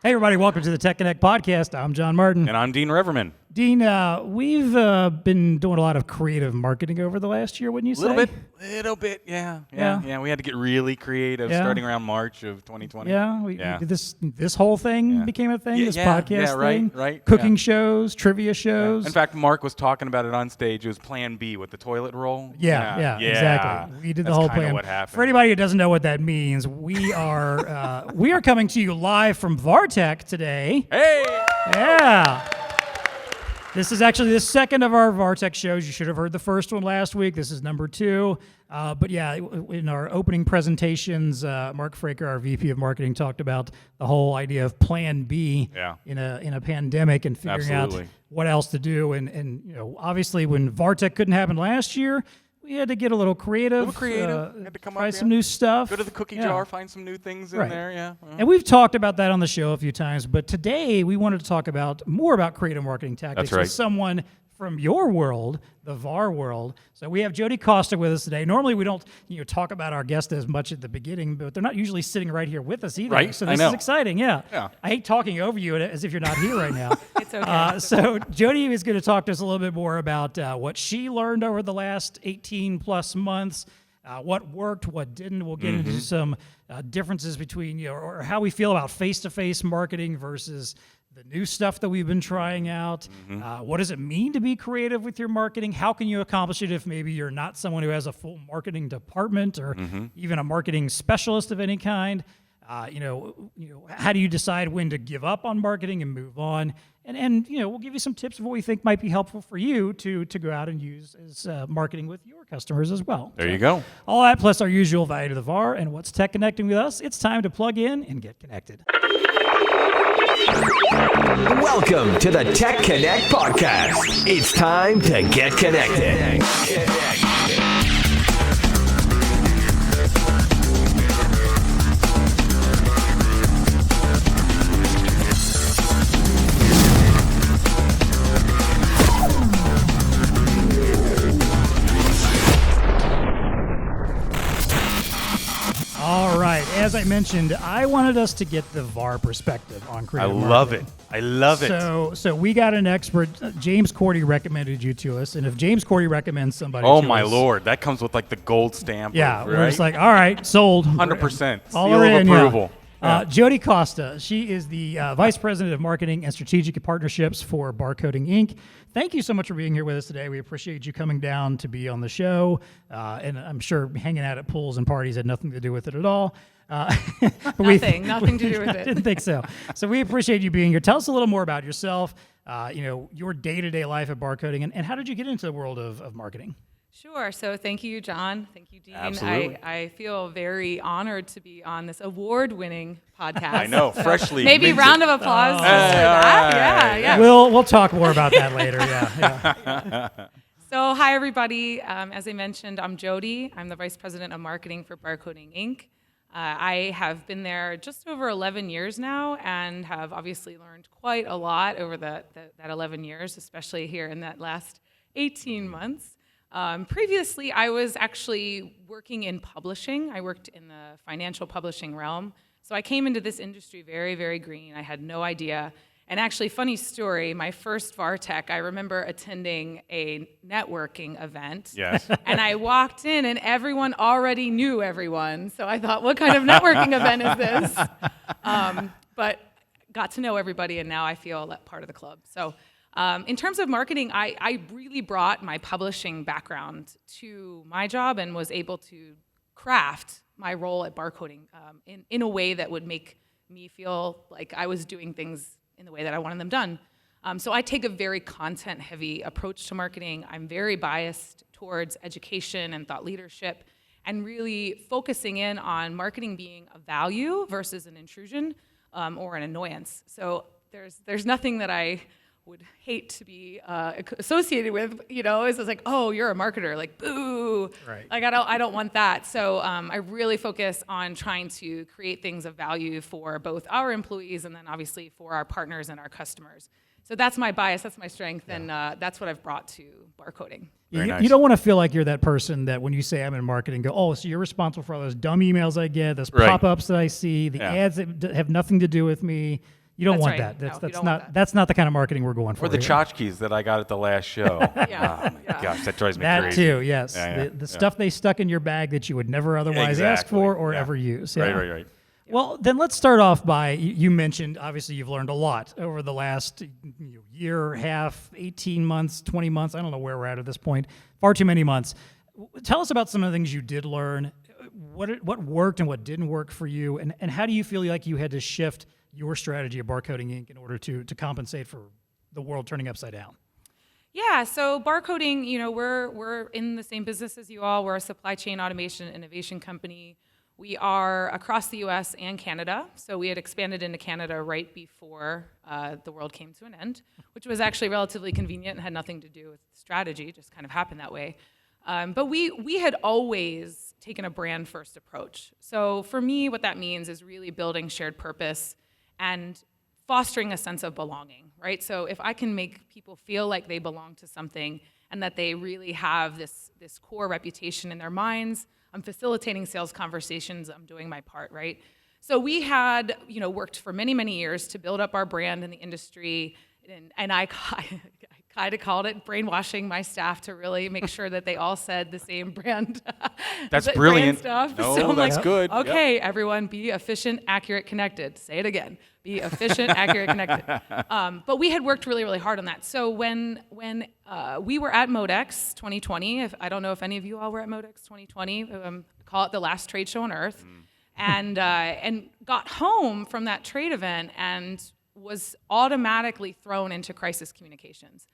Hey, everybody, welcome to the TEConnect podcast. I'm John Martin. And I'm Dean Reverman. Dean, we've been doing a lot of creative marketing over the last year, wouldn't you say? Little bit, yeah. We had to get really creative starting around March of 2020. We did this whole thing became a thing, this podcast thing. Right. Cooking shows, trivia shows. In fact, Mark was talking about it on stage. It was Plan B with the toilet roll. Yeah, exactly. We did the whole plan. What happened. For anybody who doesn't know what that means, we are coming to you live from VARTECH today. Hey! Yeah. This is actually the second of our VARTECH shows. You should have heard the first one last week. This is number 2. But yeah, in our opening presentations, Mark Fraker, our VP of Marketing, talked about the whole idea of Plan B in a pandemic and figuring out what else to do. And you know, obviously, when VARTECH couldn't happen last year, we had to get a little creative. Had to come try up, some new stuff. Go to the cookie jar, find some new things in there. And we've talked about that on the show a few times, but today we wanted to talk more about creative marketing tactics with someone from your world, the VAR world. So we have Jody Costa with us today. Normally we don't talk about our guest as much at the beginning, but they're not usually sitting right here with us either. Right? So this is exciting, I hate talking over you as if you're not here right now. It's okay. So Jody is going to talk to us a little bit more about what she learned over the last 18 plus months, what worked, what didn't. We'll get into some differences between, or how we feel about face-to-face marketing versus the new stuff that we've been trying out. What does it mean to be creative with your marketing? How can you accomplish it if maybe you're not someone who has a full marketing department or even a marketing specialist of any kind? How do you decide when to give up on marketing and move on? And we'll give you some tips of what we think might be helpful for you to go out and use as marketing with your customers as well. There you go. All that plus our usual value to the VAR and what's TEConnecting with us. It's time to plug in and get connected. Welcome to the TEConnect podcast. It's time to get connected. All right. As I mentioned, I wanted us to get the VAR perspective on creative marketing. I love it. So we got an expert. James Cordy recommended you to us, and if James Cordy recommends somebody, oh to my us, lord, that comes with like the gold stamp. We're just like, all right, sold. 100%. All Seal of approval. Jody Costa, she is the Vice President of Marketing and Strategic Partnerships for Barcoding, Inc. Thank you so much for being here with us today. We appreciate you coming down to be on the show, and I'm sure hanging out at pools and parties had nothing to do with it at all. Nothing to do with it. I didn't think so. So we appreciate you being here. Tell us a little more about yourself, your day-to-day life at Barcoding, and how did you get into the world of marketing? Sure. So thank you, John. Thank you, Dean. Absolutely. I feel very honored to be on this award-winning podcast. I know, freshly maybe minted. round of applause for that. Yeah. We'll talk more about that later. Yeah. So hi, everybody. As I mentioned, I'm Jody. I'm the Vice President of Marketing for Barcoding, Inc. I have been there just over 11 years now and have obviously learned quite a lot over that 11 years, especially here in that last 18 months. Previously, I was actually working in publishing. I worked in the financial publishing realm. So I came into this industry very, very green. I had no idea. And actually, funny story, my first VARTECH, I remember attending a networking event. Yes. And I walked in and everyone already knew everyone. So I thought, what kind of networking event is this? But got to know everybody and now I feel part of the club. So in terms of marketing, I really brought my publishing background to my job and was able to craft my role at Barcoding in a way that would make me feel like I was doing things in the way that I wanted them done. So I take a very content-heavy approach to marketing. I'm very biased towards education and thought leadership and really focusing in on marketing being a value versus an intrusion or an annoyance. So there's nothing that I would hate to be associated with, is like, oh, you're a marketer, like, boo. Right. Like, I don't want that. So I really focus on trying to create things of value for both our employees and then obviously for our partners and our customers. So that's my bias, that's my strength, and that's what I've brought to Barcoding. Nice. You don't want to feel like you're that person that when you say I'm in marketing, go, oh, so you're responsible for all those dumb emails I get, those pop-ups that I see, the ads that have nothing to do with me. You don't That's want right. that. No, you That's don't not want that. that's not the kind of marketing we're going for. Or the here. tchotchkes that I got at the last show. Yeah. Oh my gosh, that drives me That crazy. too, yes. Yeah, The stuff they stuck in your bag that you would never otherwise ask Exactly. for or Yeah. ever use. Yeah. Right. Well, then let's start off by, you mentioned, obviously you've learned a lot over the last year, half, 18 months, 20 months. I don't know where we're at this point. Far too many months. Tell us about some of the things you did learn. What worked and what didn't work for you, and how do you feel like you had to shift your strategy of Barcoding Inc. in order to compensate for the world turning upside down? Yeah, so Barcoding, we're in the same business as you all. We're a supply chain automation and innovation company. We are across the U.S. and Canada. So we had expanded into Canada right before the world came to an end, which was actually relatively convenient and had nothing to do with strategy, just kind of happened that way. But we had always taken a brand-first approach. So for me, what that means is really building shared purpose and fostering a sense of belonging, right? So if I can make people feel like they belong to something and that they really have this core reputation in their minds, I'm facilitating sales conversations, I'm doing my part, right? So we had, worked for many, many years to build up our brand in the industry, and I kind of called it brainwashing my staff to really make sure that they all said the same brand. That's brand brilliant. stuff. No, So I'm that's like, good. Okay, Yep. everyone, be efficient, accurate, connected. Say it again. Be efficient, accurate, connected. But we had worked really, really hard on that. So when we were at MODEX 2020, I don't know if any of you all were at MODEX 2020, call it the last trade show on earth, and got home from that trade event and was automatically thrown into crisis communications.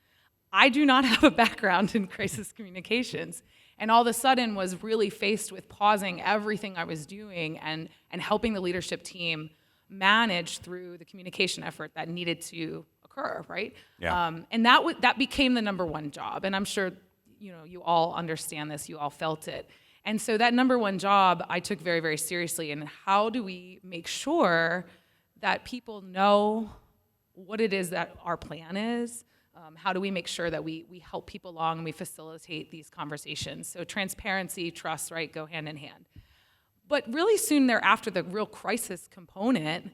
I do not have a background in crisis communications, and all of a sudden was really faced with pausing everything I was doing and helping the leadership team manage through the communication effort that needed to occur, right? Yeah. And that became the number one job, and I'm sure you all understand this, you all felt it. And so that number one job I took very, very seriously, and how do we make sure that people know what it is that our plan is? How do we make sure that we help people along and we facilitate these conversations? So transparency, trust, right, go hand in hand. But really soon thereafter, the real crisis component,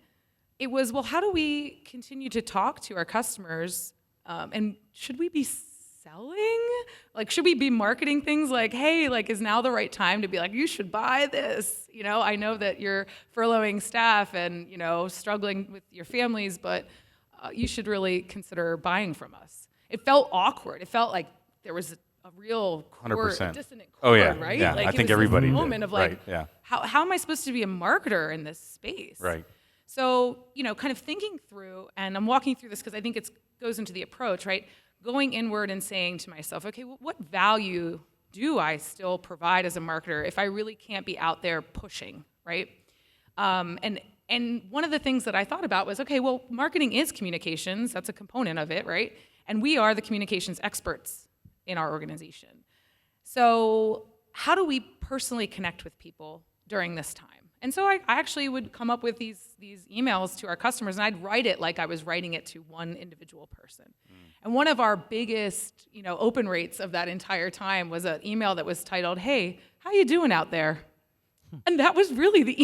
it was, well, how do we continue to talk to our customers? And should we be selling? Like, should we be marketing things like, hey, like, is now the right time to be like, you should buy this? I know that you're furloughing staff and, struggling with your families, but you should really consider buying from us. It felt awkward. It felt like there was a real cord, 100%. dissonant cord, Oh, yeah. right? Yeah, Like, I it think was everybody this did. moment of like, Right, yeah. how am I supposed to be a marketer in this space? Right. So, kind of thinking through, and I'm walking through this because I think it goes into the approach, right? Going inward and saying to myself, okay, well, what value do I still provide as a marketer if I really can't be out there pushing, right? And one of the things that I thought about was, okay, well, marketing is communications. That's a component of it, right? And we are the communications experts in our organization. So how do we personally connect with people during this time? And so I actually would come up with these emails to our customers, and I'd write it like I was writing it to one individual person. And one of our biggest, open rates of that entire time was an email that was titled, "Hey, how you doing out there?" And that was really the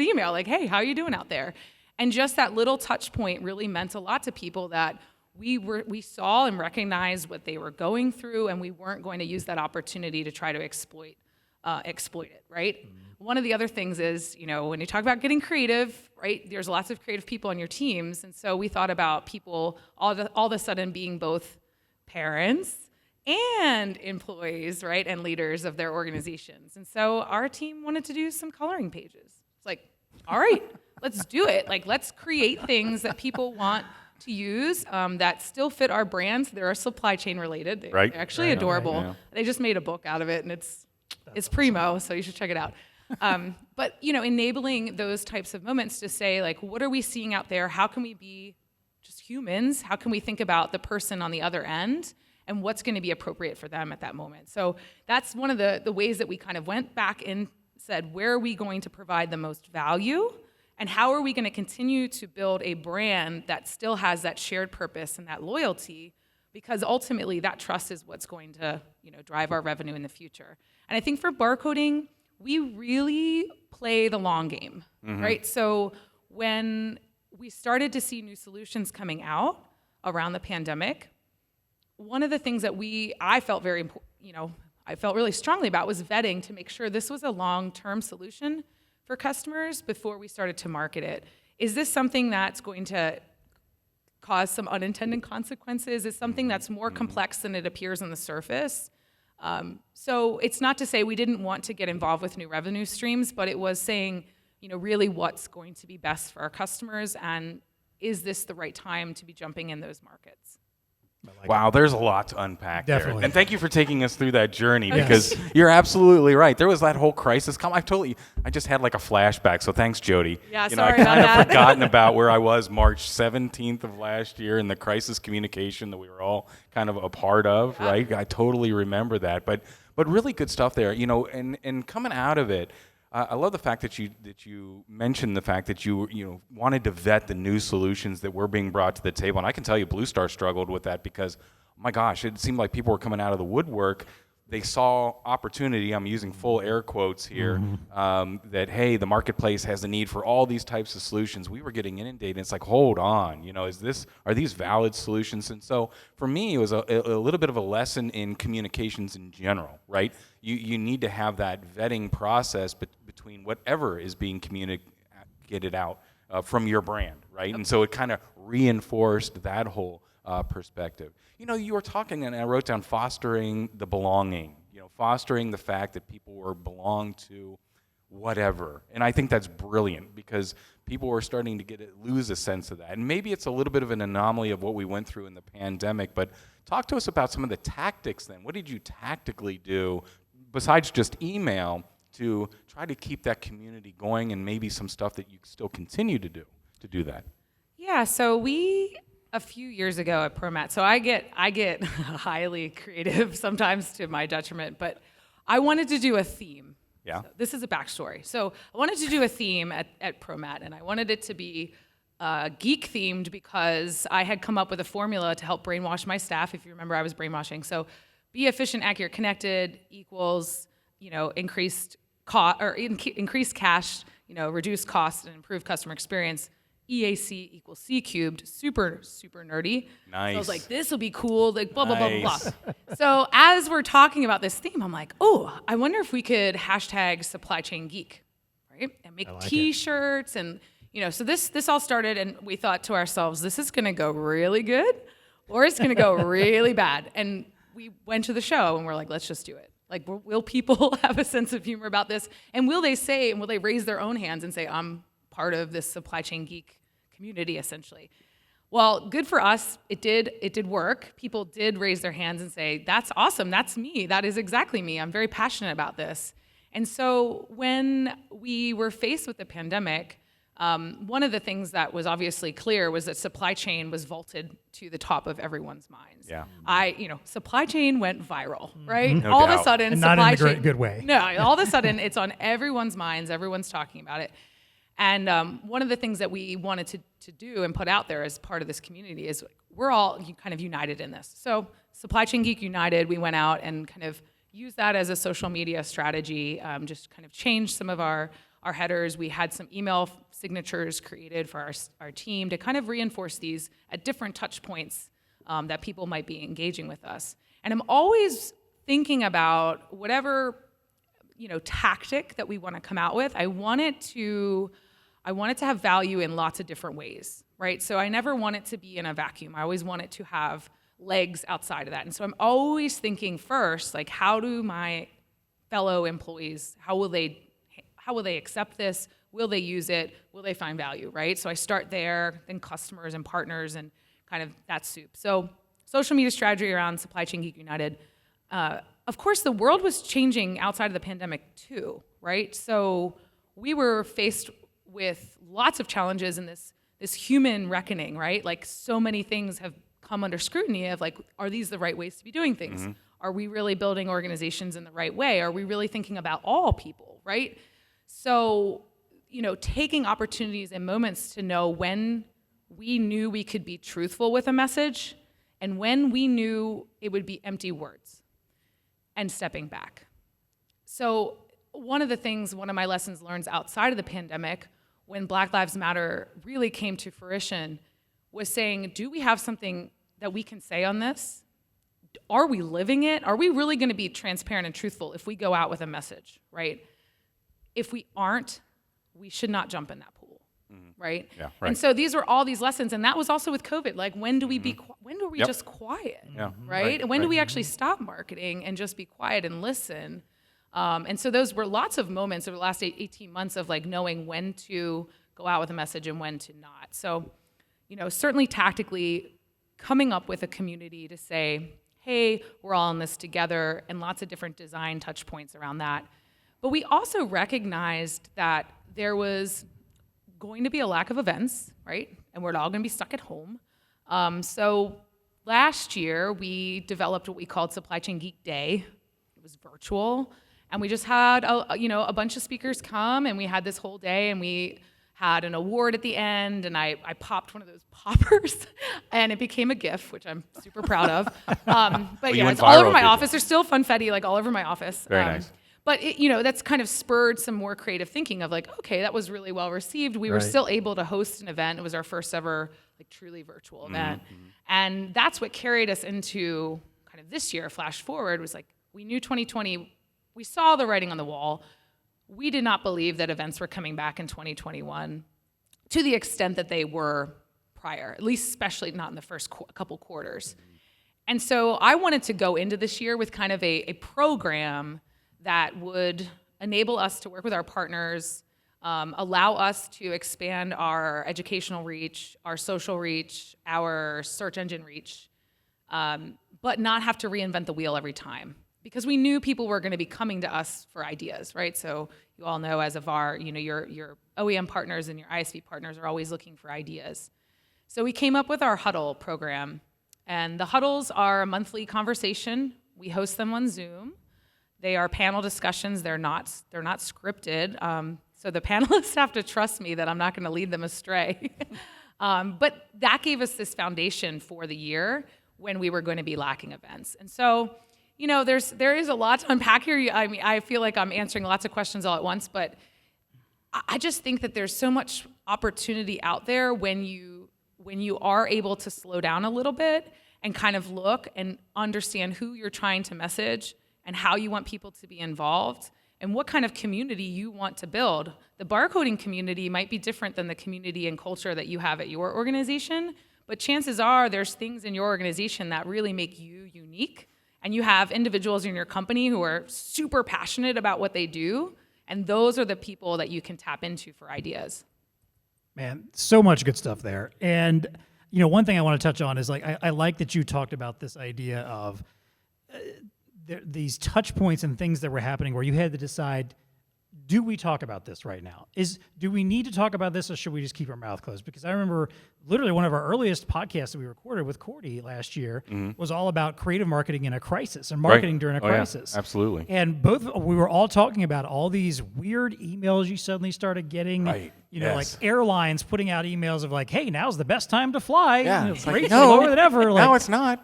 email, like, "Hey, how you doing out there?" And just that little touch point really meant a lot to people, that we saw and recognized what they were going through, and we weren't going to use that opportunity to try to exploit it, right? Mm-hmm. One of the other things is, when you talk about getting creative, right, there's lots of creative people on your teams, and so we thought about people all of a sudden being both parents and employees, right, and leaders of their organizations. And so our team wanted to do some coloring pages. It's like, all right, let's do it. Like, let's create things that people want to use that still fit our brands. They're supply chain related. They're actually adorable. Yeah. They just made a book out of it, and it's primo, so you should check it out. But enabling those types of moments to say, like, what are we seeing out there? How can we be just humans? How can we think about the person on the other end and what's going to be appropriate for them at that moment? So that's one of the ways that we kind of went back and said, where are we going to provide the most value? And how are we going to continue to build a brand that still has that shared purpose and that loyalty? Because ultimately, that trust is what's going to, drive our revenue in the future. And I think for barcoding, we really play the long game, right? So when we started to see new solutions coming out around the pandemic. One of the things that I felt I felt really strongly about was vetting to make sure this was a long-term solution for customers before we started to market it. Is this something that's going to cause some unintended consequences? Is something that's more complex than it appears on the surface? So it's not to say we didn't want to get involved with new revenue streams, but it was saying, really what's going to be best for our customers, and is this the right time to be jumping in those markets? Wow, there's a lot to unpack Definitely. there. And thank you for taking us through that journey, because you're absolutely right. There was that whole crisis I just had like a flashback, so thanks, Jody. Yeah, I sorry about kind of that. forgotten about where I was March 17th of last year and the crisis communication that we were all kind of a part of, right? I totally remember that. But really good stuff there, and coming out of it, I love the fact that you mentioned the fact that you wanted to vet the new solutions that were being brought to the table, and I can tell you BlueStar struggled with that because, oh my gosh, it seemed like people were coming out of the woodwork. They saw opportunity. I'm using full air quotes here. That hey, the marketplace has the need for all these types of solutions. We were getting inundated. And it's like, hold on, are these valid solutions? And so for me, it was a little bit of a lesson in communications in general, right? You need to have that vetting process between whatever is being communicated out from your brand, right? And so it kind of reinforced that whole perspective. You were talking, and I wrote down fostering the belonging, fostering the fact that people belong to whatever. And I think that's brilliant because people were starting to lose a sense of that. And maybe it's a little bit of an anomaly of what we went through in the pandemic, but talk to us about some of the tactics then. What did you tactically do besides just email to try to keep that community going, and maybe some stuff that you still continue to do that? Yeah, so a few years ago at ProMat, so I get highly creative sometimes to my detriment, but I wanted to do a theme. Yeah. So this is a backstory. So I wanted to do a theme at ProMat, and I wanted it to be geek themed because I had come up with a formula to help brainwash my staff. If you remember, I was brainwashing. So be efficient, accurate, connected equals, increased cash, reduce cost and improve customer experience. EAC equals C cubed, super, super nerdy. Nice. So I was like, this will be cool, like blah, blah, blah, blah, blah. So as we're talking about this theme, I'm like, I wonder if we could hashtag supply chain geek, right? And make t-shirts and, so this all started, and we thought to ourselves, this is gonna go really good or it's gonna go really bad. And we went to the show and we're like, let's just do it. Like, will people have a sense of humor about this? And will they raise their own hands and say, I'm part of this supply chain geek community, essentially? Well, good for us. It did work. People did raise their hands and say, that's awesome. That's me. That is exactly me. I'm very passionate about this. And so when we were faced with the pandemic, one of the things that was obviously clear was that supply chain was vaulted to the top of everyone's minds. Yeah. Supply chain went viral, right? No all doubt. of a sudden, And supply not in chain. a good way. No, all of a sudden, it's on everyone's minds. Everyone's talking about it. And one of the things that we wanted to do and put out there as part of this community is we're all kind of united in this. So Supply Chain Geek United, we went out and kind of used that as a social media strategy, just kind of changed some of our headers. We had some email signatures created for our team to kind of reinforce these at different touch points that people might be engaging with us. And I'm always thinking about whatever tactic that we want to come out with. I want it to have value in lots of different ways, right? So I never want it to be in a vacuum. I always want it to have legs outside of that. And so I'm always thinking first, like, how do my fellow employees, how will they accept this? Will they use it? Will they find value, right? So I start there, then customers and partners, and kind of that soup. So social media strategy around Supply Chain Geek United. Of course, the world was changing outside of the pandemic too, right? So we were faced with lots of challenges in this human reckoning, right? Like, so many things have come under scrutiny of, like, are these the right ways to be doing things? Mm-hmm. Are we really building organizations in the right way? Are we really thinking about all people, right? So, taking opportunities and moments to know when we knew we could be truthful with a message and when we knew it would be empty words, and stepping back. So one of my lessons learned outside of the pandemic when Black Lives Matter really came to fruition was saying, do we have something that we can say on this? Are we living it? Are we really going to be transparent and truthful if we go out with a message, right? If we aren't, we should not jump in that pool, right? Yeah, right. And so these were all these lessons, and that was also with COVID. Like, when do we when do we just quiet, right? And when do we actually stop marketing and just be quiet and listen? And so those were lots of moments over the last 18 months of like knowing when to go out with a message and when to not. So, certainly tactically coming up with a community to say, hey, we're all in this together, and lots of different design touch points around that. But we also recognized that there was going to be a lack of events, right? And we're all going to be stuck at home. So last year, we developed what we called Supply Chain Geek Day. It was virtual. And we just had a bunch of speakers come, and we had this whole day, and we had an award at the end, and I popped one of those poppers, and it became a GIF, which I'm super proud of. But yeah, it's all over my office. There's still funfetti like all over my office. Very nice. But that's kind of spurred some more creative thinking of like, okay, that was really well received. We were still able to host an event. It was our first ever like truly virtual event, and that's what carried us into kind of this year. Flash forward was like, we knew 2020. We saw the writing on the wall. We did not believe that events were coming back in 2021 to the extent that they were prior, at least especially not in the first couple quarters. And so I wanted to go into this year with kind of a program that would enable us to work with our partners, allow us to expand our educational reach, our social reach, our search engine reach, but not have to reinvent the wheel every time. Because we knew people were going to be coming to us for ideas, right? So you all know as a VAR, your OEM partners and your ISV partners are always looking for ideas. So we came up with our Huddle program. And the Huddles are a monthly conversation. We host them on Zoom. They are panel discussions. They're not scripted. So the panelists have to trust me that I'm not going to lead them astray. But that gave us this foundation for the year when we were going to be lacking events. And so there is a lot to unpack here. I mean, I feel like I'm answering lots of questions all at once, but I just think that there's so much opportunity out there when you are able to slow down a little bit and kind of look and understand who you're trying to message and how you want people to be involved and what kind of community you want to build. The barcoding community might be different than the community and culture that you have at your organization, but chances are there's things in your organization that really make you unique. And you have individuals in your company who are super passionate about what they do, and those are the people that you can tap into for ideas. Man, so much good stuff there. And, one thing I want to touch on is like, I like that you talked about this idea of these touch points and things that were happening where you had to decide, do we talk about this right now? Do we need to talk about this, or should we just keep our mouth closed? Because I remember literally one of our earliest podcasts that we recorded with Cordy last year was all about creative marketing in a crisis and marketing during a crisis. Yeah, absolutely. And we were all talking about all these weird emails you suddenly started getting. Right. Like airlines putting out emails of like, hey, now's the best time to fly. Yeah. It's rates are lower than ever. No, it's not.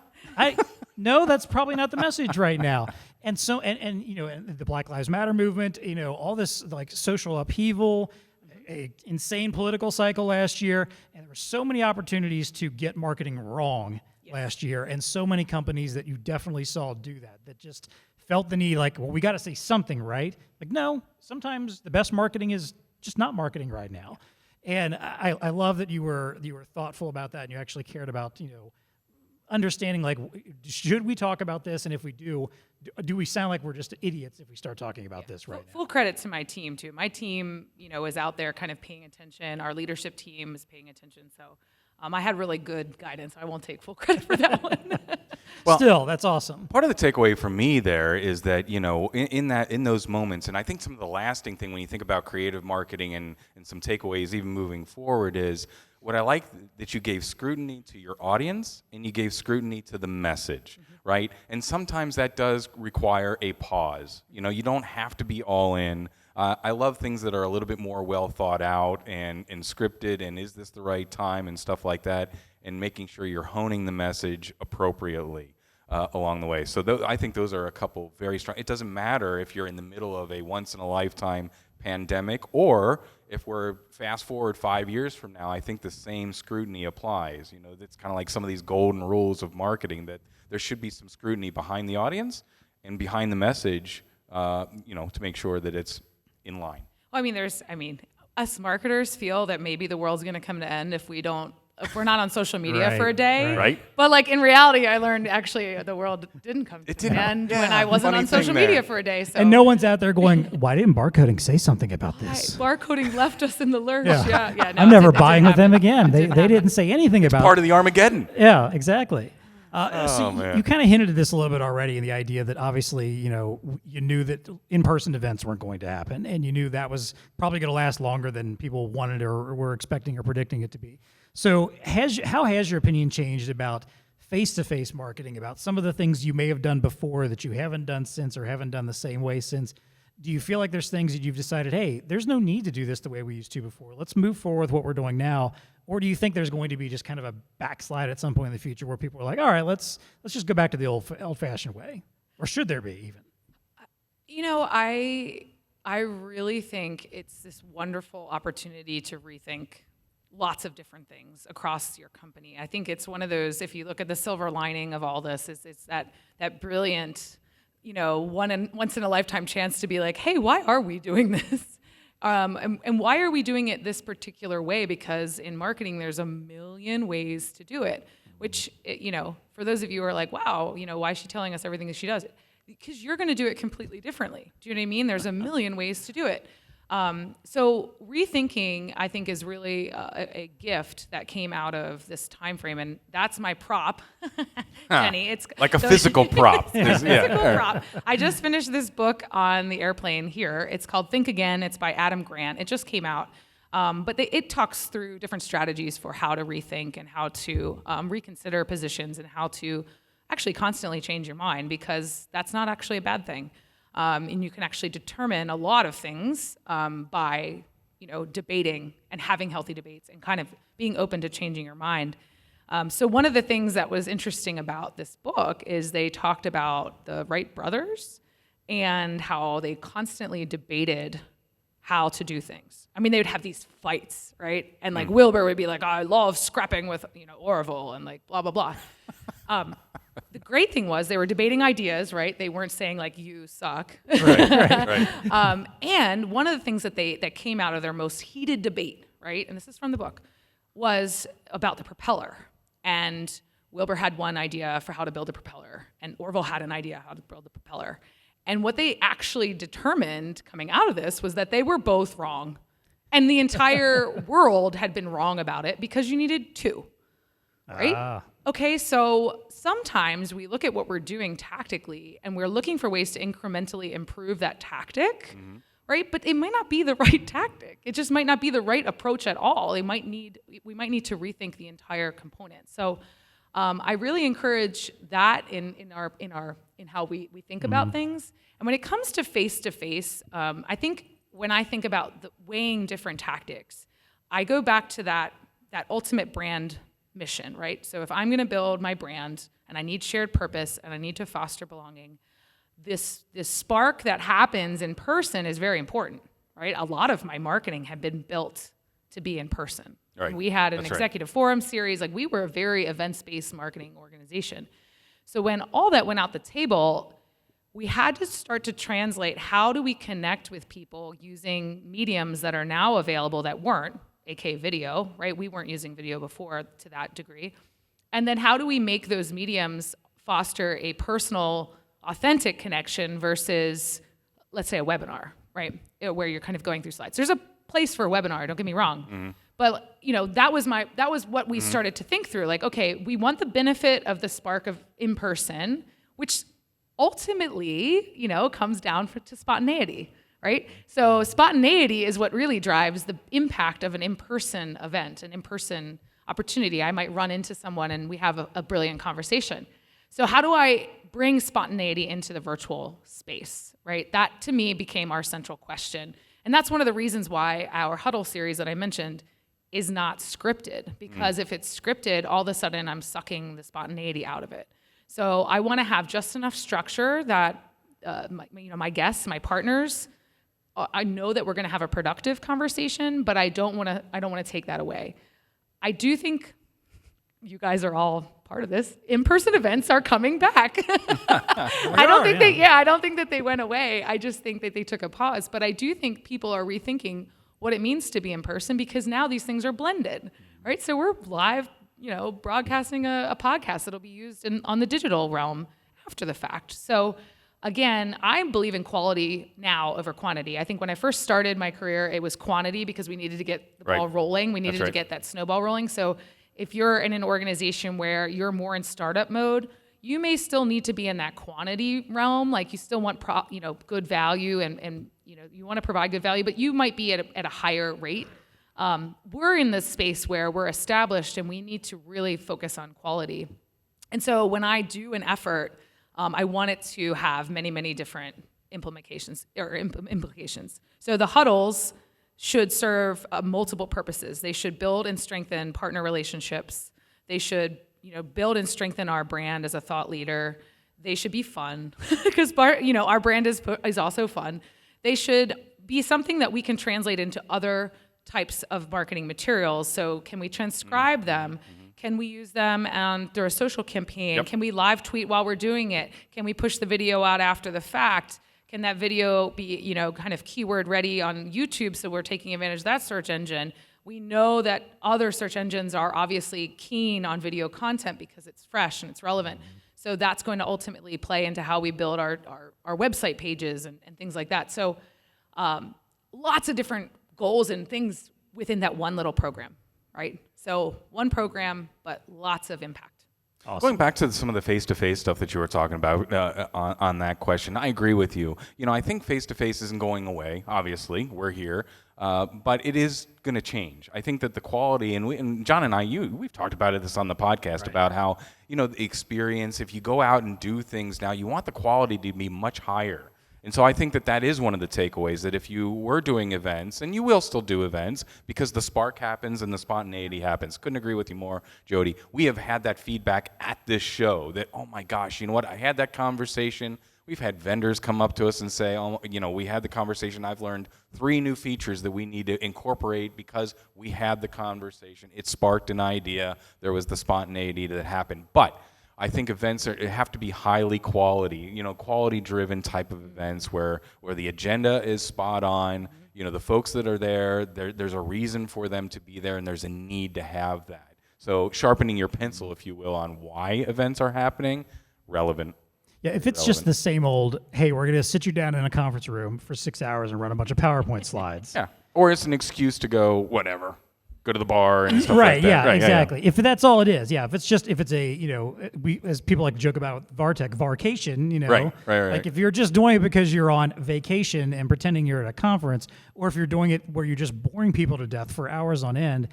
No, that's probably not the message right now. And so, and the Black Lives Matter movement, all this like social upheaval, a insane political cycle last year, and there were so many opportunities to get marketing wrong last year, and so many companies that you definitely saw do that just felt the need, like, well, we got to say something, right? Like, no, sometimes the best marketing is just not marketing right now. And I love that you were thoughtful about that, and you actually cared about, understanding, like, should we talk about this? And if we do we sound like we're just idiots if we start talking about this right now? Full credit to my team, too. My team, is out there kind of paying attention. Our leadership team is paying attention. So I had really good guidance. I won't take full credit for that one. Well, still, that's awesome. Part of the takeaway for me there is that, in those moments, and I think some of the lasting thing when you think about creative marketing and some takeaways even moving forward is, what I like that you gave scrutiny to your audience and you gave scrutiny to the message, right? And sometimes that does require a pause. You don't have to be all in. I love things that are a little bit more well thought out and scripted, and is this the right time and stuff like that, and making sure you're honing the message appropriately along the way. So I think those are a couple very strong. It doesn't matter if you're in the middle of a once-in-a-lifetime pandemic, or if we're fast forward 5 years from now, I think the same scrutiny applies. You know, it's kind of like some of these golden rules of marketing, that there should be some scrutiny behind the audience and behind the message, to make sure that it's in line. Well, us marketers feel that maybe the world's going to come to an end if we're not on social media Right, for a day. right. But like in reality, I learned actually the world didn't come to an end when I wasn't funny on social thing there. media for a day. So And no one's out there going, why didn't Barcoding say something about Right, this? Barcoding left us in the lurch. Yeah. Yeah. No, I'm it never didn't buying with them happen. again. They happen. didn't say anything about Part of the Armageddon. Yeah, exactly. So man. you kind of hinted at this a little bit already, in the idea that obviously, you knew that in-person events weren't going to happen, and you knew that was probably going to last longer than people wanted or were expecting or predicting it to be. So how has your opinion changed about face-to-face marketing, about some of the things you may have done before that you haven't done since or haven't done the same way since? Do you feel like there's things that you've decided, hey, there's no need to do this the way we used to before. Let's move forward with what we're doing now. Or do you think there's going to be just kind of a backslide at some point in the future where people are like, all right, let's just go back to the old-fashioned way? Or should there be even? I really think it's this wonderful opportunity to rethink lots of different things across your company. I think it's one of those, if you look at the silver lining of all this, it's that brilliant, once in a lifetime chance to be like, hey, why are we doing this? And why are we doing it this particular way? Because in marketing, there's a million ways to do it, which, for those of you who are like, wow, why is she telling us everything that she does? Because you're going to do it completely differently. Do you know what I mean? There's a million ways to do it. So rethinking, I think, is really a gift that came out of this time frame, and that's my prop, Jenny. It's like a physical prop. Physical prop. I just finished this book on the airplane here. It's called Think Again. It's by Adam Grant. It just came out. But it talks through different strategies for how to rethink and how to reconsider positions and how to actually constantly change your mind, because that's not actually a bad thing. And you can actually determine a lot of things by, debating and having healthy debates and kind of being open to changing your mind. So one of the things that was interesting about this book is they talked about the Wright brothers and how they constantly debated how to do things. I mean, they would have these fights, right? And like Wilbur would be like, I love scrapping with, Orville and like blah, blah, blah. The great thing was they were debating ideas, right? They weren't saying like, you suck. Right. And one of the things that came out of their most heated debate, right? And this is from the book, was about the propeller. And Wilbur had one idea for how to build a propeller, and Orville had an idea how to build a propeller. And what they actually determined coming out of this was that they were both wrong. And the entire world had been wrong about it because you needed two, right? Okay, so sometimes we look at what we're doing tactically and we're looking for ways to incrementally improve that tactic, right? But it might not be the right tactic. It just might not be the right approach at all. We might need to rethink the entire component. So I really encourage that in how we think about things. And when it comes to face-to-face, I think when I think about weighing different tactics, I go back to that ultimate brand mission, right? So if I'm going to build my brand and I need shared purpose and I need to foster belonging, this spark that happens in person is very important, right? A lot of my marketing had been built to be in person. Right. And we had an That's executive forum series. Like, we were a very events-based marketing organization. So when all that went out the table, we had to start to translate how do we connect with people using mediums that are now available that weren't, aka video, right? We weren't using video before to that degree. And then how do we make those mediums foster a personal, authentic connection versus, let's say, a webinar, right? Where you're kind of going through slides. There's a place for a webinar, don't get me wrong. But that was what we started to think through. Like, okay, we want the benefit of the spark of in-person, which ultimately, comes down to spontaneity, right? So spontaneity is what really drives the impact of an in-person event, an in-person opportunity. I might run into someone and we have a brilliant conversation. So how do I bring spontaneity into the virtual space, right? That, to me, became our central question. And that's one of the reasons why our Huddle series that I mentioned is not scripted, because if it's scripted, all of a sudden I'm sucking the spontaneity out of it. So I want to have just enough structure that my guests, my partners, I know that we're going to have a productive conversation, but I don't want to take that away. I do think you guys are all part of this. In-person events are coming back. I don't think that they went away. I just think that they took a pause. But I do think people are rethinking what it means to be in person, because now these things are blended, right? So we're live, broadcasting a podcast that'll be used on the digital realm after the fact. So again, I believe in quality now over quantity. I think when I first started my career, it was quantity because we needed to get the ball rolling. We needed to get that snowball rolling. So if you're in an organization where you're more in startup mode, you may still need to be in that quantity realm. Like you still want good value and you want to provide good value, but you might be at a higher rate. We're in this space where we're established and we need to really focus on quality. And so when I do an effort, I want it to have many, many different implications. So the huddles should serve multiple purposes. They should build and strengthen partner relationships. They should, build and strengthen our brand as a thought leader. They should be fun because our brand is also fun. They should be something that we can translate into other types of marketing materials. So can we transcribe them? Can we use them through a social campaign? Can we live tweet while we're doing it? Can we push the video out after the fact? Can that video be, kind of keyword ready on YouTube so we're taking advantage of that search engine? We know that other search engines are obviously keen on video content because it's fresh and it's relevant. So that's going to ultimately play into how we build our website pages and things like that. So lots of different goals and things within that one little program, right? So one program, but lots of impact. Awesome. Going back to some of the face-to-face stuff that you were talking about on that question, I agree with you. I think face-to-face isn't going away. Obviously, we're here, but it is going to change. I think that the quality, and John and I, we've talked about this on the podcast about how the experience. If you go out and do things now, you want the quality to be much higher. And so I think that is one of the takeaways, that if you were doing events, and you will still do events, because the spark happens and the spontaneity happens. Couldn't agree with you more, Jody. We have had that feedback at this show that, oh my gosh, you know what? I had that conversation. We've had vendors come up to us and say, we had the conversation. I've learned 3 new features that we need to incorporate because we had the conversation. It sparked an idea. There was the spontaneity that happened. But I think events have to be highly quality, quality-driven type of events where the agenda is spot on. The folks that are there's a reason for them to be there, and there's a need to have that. So sharpening your pencil, if you will, on why events are happening, relevant. Yeah, if it's just the same old, hey, we're going to sit you down in a conference room for 6 hours and run a bunch of PowerPoint slides. Yeah, or it's an excuse to go whatever. Go to the bar and stuff right, like that. Yeah, right, exactly. Yeah. If that's all it is, if it's a, we as people like to joke about VARTECH, varcation, Right. Like if you're just doing it because you're on vacation and pretending you're at a conference, or if you're doing it where you're just boring people to death for hours on end,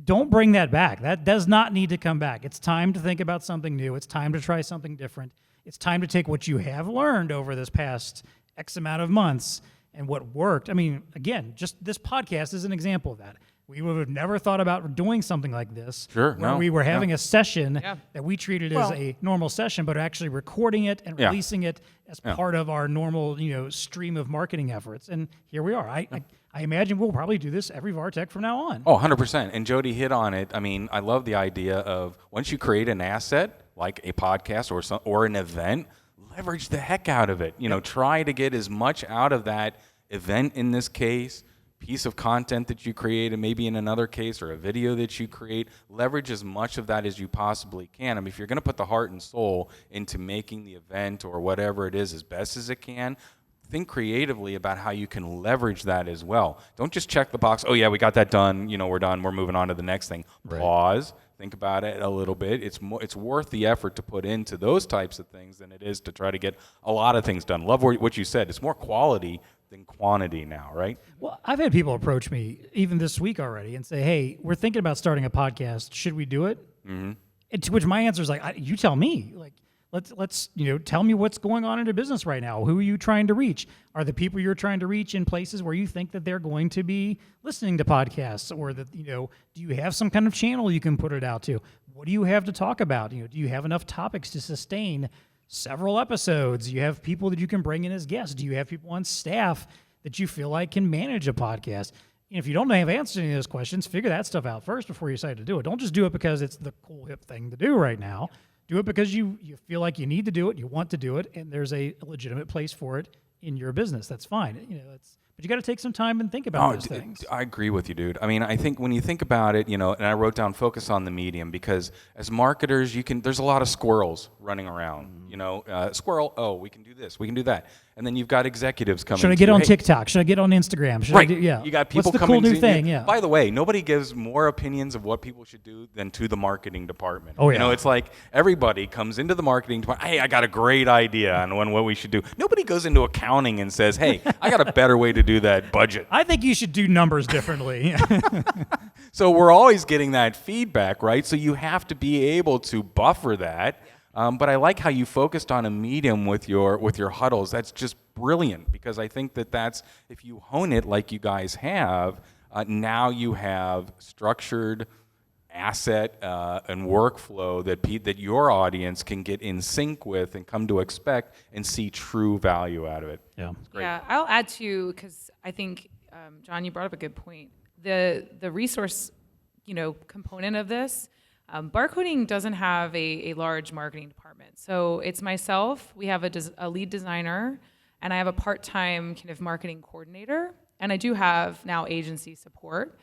don't bring that back. That does not need to come back. It's time to think about something new. It's time to try something different. It's time to take what you have learned over this past X amount of months and what worked. I mean, again, just this podcast is an example of that. We would have never thought about doing something like this. Sure, where we were having a session that we treated as Well, a normal session, but actually recording it and releasing it as part of our normal, stream of marketing efforts. And here we are. I imagine we'll probably do this every VARTECH from now on. Oh, 100%. And Jody hit on it. I mean, I love the idea of once you create an asset like a podcast or an event, leverage the heck out of it. Try to get as much out of that event in this case, piece of content that you create, and maybe in another case, or a video that you create, leverage as much of that as you possibly can. I mean, if you're going to put the heart and soul into making the event or whatever it is as best as it can, think creatively about how you can leverage that as well. Don't just check the box, oh yeah, we got that done, we're done, we're moving on to the next thing. Right. Pause, think about it a little bit. It's worth the effort to put into those types of things than it is to try to get a lot of things done. Love what you said. It's more quality than quantity now, right? Well, I've had people approach me even this week already and say, hey, we're thinking about starting a podcast. Should we do it? Mm-hmm. And to which my answer is like, you tell me. Like, let's tell me what's going on in your business right now. Who are you trying to reach? Are the people you're trying to reach in places where you think that they're going to be listening to podcasts, or that do you have some kind of channel you can put it out to? What do you have to talk about? Do you have enough topics to sustain several episodes? You have people that you can bring in as guests. Do you have people on staff that you feel like can manage a podcast. If you don't have answers to any of those questions, figure that stuff out first before you decide to do it. Don't just do it because it's the cool, hip thing to do right now. Do it because you feel like you need to do it, you want to do it, and there's a legitimate place for it in your business. That's fine. But you got to take some time and think about those things. I agree with you, dude. I mean, I think when you think about it, and I wrote down focus on the medium, because as marketers, there's a lot of squirrels running around. Squirrel, oh, we can do this, we can do that. And then you've got executives coming. Should I get on TikTok? Should I get on Instagram? Right. Yeah. You got people What's the coming cool new to thing? you. Yeah. By the way, nobody gives more opinions of what people should do than to the marketing department. Oh, yeah. It's like everybody comes into the marketing department, hey, I got a great idea on what we should do. Nobody goes into accounting and says, hey, I got a better way to do that budget. I think you should do numbers differently. So we're always getting that feedback, right? So you have to be able to buffer that. But I like how you focused on a medium with your huddles. That's just brilliant, because I think that's, if you hone it like you guys have, now you have structured asset and workflow that your audience can get in sync with and come to expect and see true value out of it. Yeah. Yeah, I'll add to, because I think, John, you brought up a good point. The resource, component of this, Barcoding doesn't have a large marketing department. So it's myself, we have a lead designer, and I have a part-time kind of marketing coordinator, and I do have now agency support.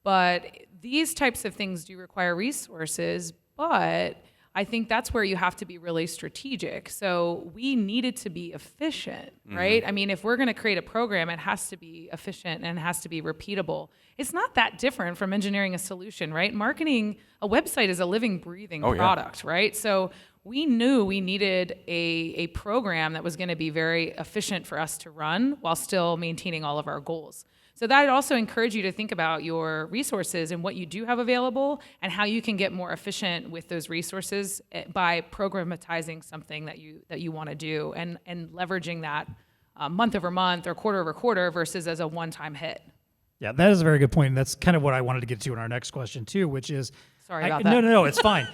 But these types of things do require resources, but I think that's where you have to be really strategic. So we needed to be efficient, right? I mean, if we're going to create a program, it has to be efficient and it has to be repeatable. It's not that different from engineering a solution, right? Marketing a website is a living, breathing product, right? So we knew we needed a program that was going to be very efficient for us to run while still maintaining all of our goals. So that I'd also encourage you to think about your resources and what you do have available and how you can get more efficient with those resources by programmatizing something that you want to do and leveraging that month over month or quarter over quarter versus as a one-time hit. Yeah, that is a very good point. And that's kind of what I wanted to get to in our next question too, which is... Sorry about that. No, it's fine.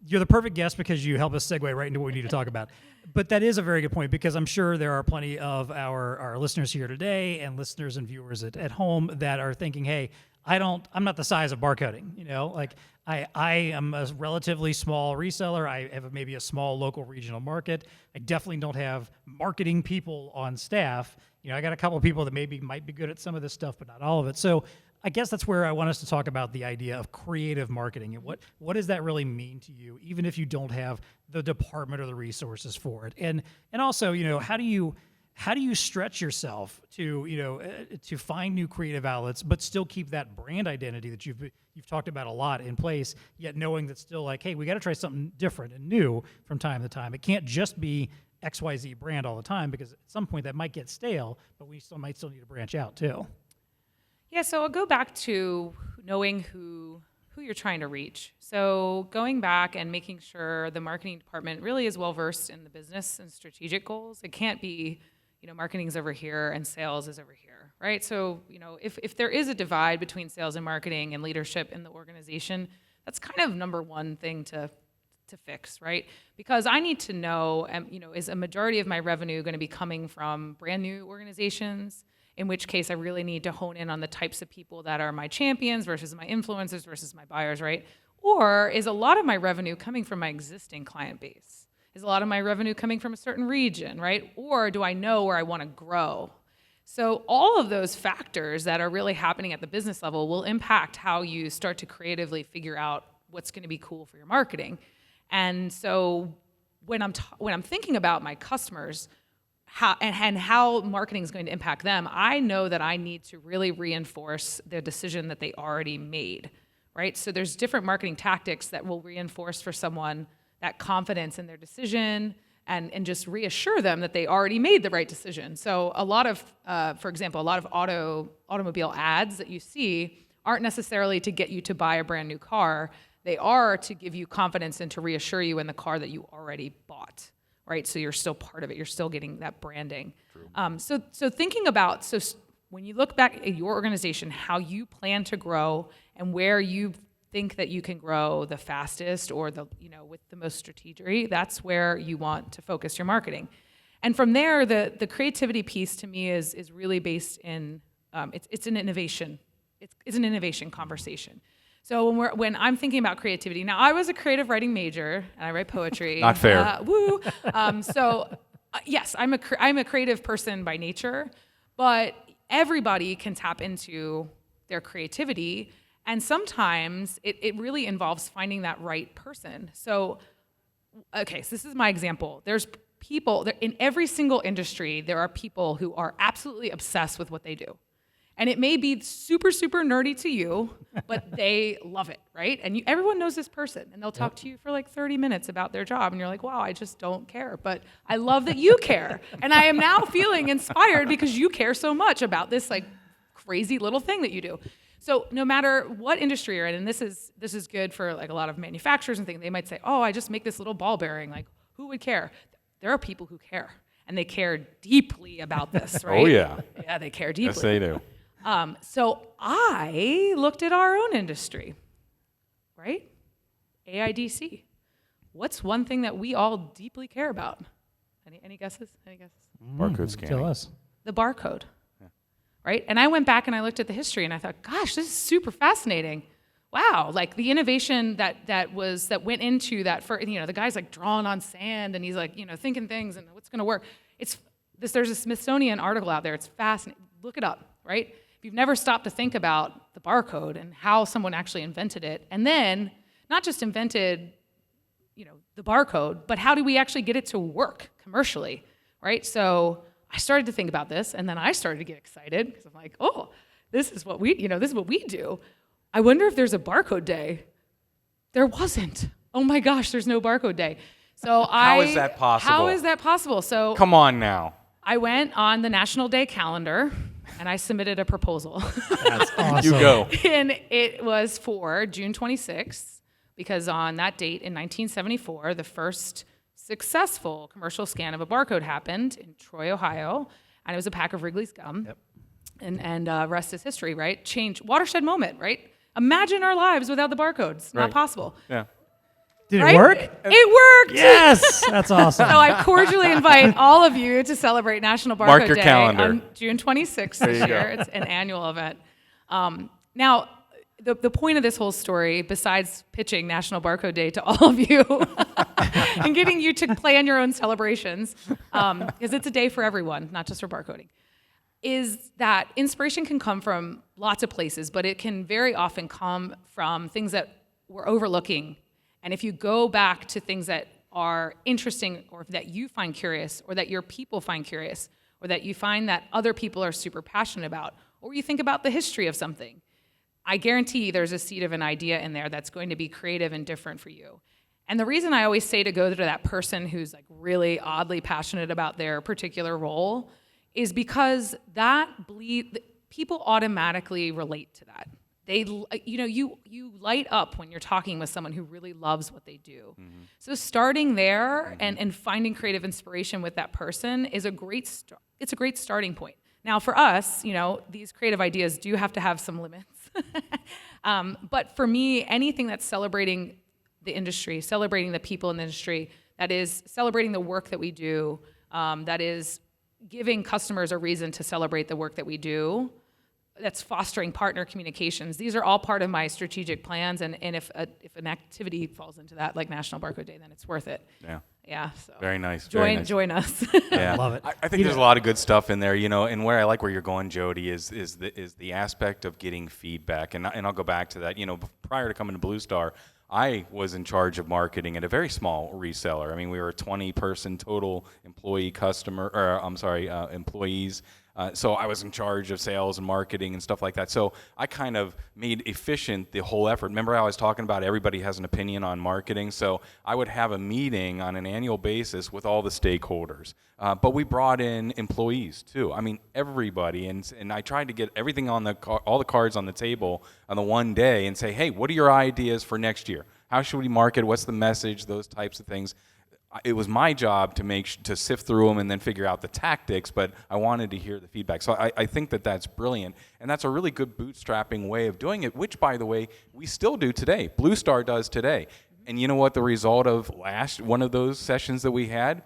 You're the perfect guest because you help us segue right into what we need to talk about. But that is a very good point, because I'm sure there are plenty of our listeners here today and listeners and viewers at home that are thinking, hey, I'm not the size of Barcoding. I am a relatively small reseller. I have maybe a small local regional market. I definitely don't have marketing people on staff. I got a couple of people that maybe might be good at some of this stuff, but not all of it. So I guess that's where I want us to talk about the idea of creative marketing and what does that really mean to you, even if you don't have the department or the resources for it, and also how do you stretch yourself to find new creative outlets but still keep that brand identity that you've talked about a lot in place, yet knowing that still like, hey, we got to try something different and new from time to time. It can't just be XYZ brand all the time, because at some point that might get stale, but we might still need to branch out too. Yeah, so I'll go back to knowing who you're trying to reach. So going back and making sure the marketing department really is well versed in the business and strategic goals. It can't be, marketing's over here and sales is over here, right? So, if there is a divide between sales and marketing and leadership in the organization, that's kind of number one thing to fix, right? Because I need to know, is a majority of my revenue going to be coming from brand new organizations? In which case I really need to hone in on the types of people that are my champions versus my influencers versus my buyers, right? Or is a lot of my revenue coming from my existing client base? Is a lot of my revenue coming from a certain region, right? Or do I know where I want to grow? So all of those factors that are really happening at the business level will impact how you start to creatively figure out what's going to be cool for your marketing. And so when I'm thinking about my customers, how marketing is going to impact them, I know that I need to really reinforce the decision that they already made, right? So there's different marketing tactics that will reinforce for someone that confidence in their decision and just reassure them that they already made the right decision. So a lot of, for example, a lot of automobile ads that you see aren't necessarily to get you to buy a brand new car. They are to give you confidence and to reassure you in the car that you already bought. Right, so you're still part of it. You're still getting that branding. So thinking about, when you look back at your organization, how you plan to grow and where you think that you can grow the fastest or with the most strategy, that's where you want to focus your marketing. And from there, the creativity piece to me is really based in, it's an innovation. It's an innovation conversation. So when I'm thinking about creativity, now I was a creative writing major and I write poetry. Not fair. Woo. Yes, I'm a creative person by nature, but everybody can tap into their creativity, and sometimes it really involves finding that right person. So this is my example. There's people in every single industry. There are people who are absolutely obsessed with what they do. And it may be super, super nerdy to you, but they love it, right? And everyone knows this person, and they'll talk to you for like 30 minutes about their job, and you're like, wow, I just don't care. But I love that you care. And I am now feeling inspired because you care so much about this like crazy little thing that you do. So no matter what industry you're in, and this is good for like a lot of manufacturers and things, they might say, oh, I just make this little ball bearing. Like, who would care? There are people who care, and they care deeply about this, right? Oh, yeah. Yeah, they care deeply. Yes, they do. So I looked at our own industry, right? AIDC. What's one thing that we all deeply care about? Any guesses? Barcode scanning. Tell us. The barcode, right? And I went back and I looked at the history and I thought, gosh, this is super fascinating. Wow, like the innovation that went into that for, the guy's like drawing on sand and he's like, thinking things and what's gonna work. There's a Smithsonian article out there. It's fascinating. Look it up, right? If you've never stopped to think about the barcode and how someone actually invented it, and then not just invented, the barcode, but how do we actually get it to work commercially, right? So I started to think about this, and then I started to get excited because I'm like, oh, this is what we do. I wonder if there's a barcode day. There wasn't. Oh my gosh, there's no barcode day. So How is that possible? How is that possible? So Come on now. I went on the National Day calendar and I submitted a proposal. That's awesome. You go. And it was for June 26th, because on that date in 1974, the first successful commercial scan of a barcode happened in Troy, Ohio, and it was a pack of Wrigley's gum. Yep. And rest is history, right? Watershed moment, right? Imagine our lives without the barcodes. Not Right. possible. Yeah. Did Right? it work? It worked! Yes, that's awesome. So I cordially invite all of you to celebrate National Barcode Mark your Day calendar. on June 26th There this you year. go. It's an annual event. Now, the point of this whole story, besides pitching National Barcode Day to all of you and getting you to plan your own celebrations, because it's a day for everyone, not just for barcoding, is that inspiration can come from lots of places, but it can very often come from things that we're overlooking. And if you go back to things that are interesting, or that you find curious, or that your people find curious, or that you find that other people are super passionate about, or you think about the history of something, I guarantee there's a seed of an idea in there that's going to be creative and different for you. And the reason I always say to go to that person who's like really oddly passionate about their particular role is because people automatically relate to that. You light up when you're talking with someone who really loves what they do. Mm-hmm. So starting there and finding creative inspiration with that person is it's a great starting point. Now for us, these creative ideas do have to have some limits. But for me, anything that's celebrating the industry, celebrating the people in the industry, that is celebrating the work that we do, that is giving customers a reason to celebrate the work that we do, that's fostering partner communications. These are all part of my strategic plans, and if an activity falls into that, like National Barcode Day, then it's worth it. Yeah. Yeah. So Very nice. Join us. Yeah. Love it. I think there's a lot of good stuff in there, and where I like where you're going, Jody, is the aspect of getting feedback, and I'll go back to that. Prior to coming to BlueStar, I was in charge of marketing at a very small reseller. I mean, we were a 20-person total employees. So I was in charge of sales and marketing and stuff like that. So I kind of made efficient the whole effort. Remember how I was talking about everybody has an opinion on marketing? So I would have a meeting on an annual basis with all the stakeholders. But we brought in employees too. I mean, everybody. And I tried to get everything on all the cards on the table on the one day and say, hey, what are your ideas for next year? How should we market? What's the message? Those types of things. It was my job to sift through them and then figure out the tactics, but I wanted to hear the feedback. So I think that's brilliant, and that's a really good bootstrapping way of doing it, which, by the way, we still do today. BlueStar does today. And you know what the result of one of those sessions that we had?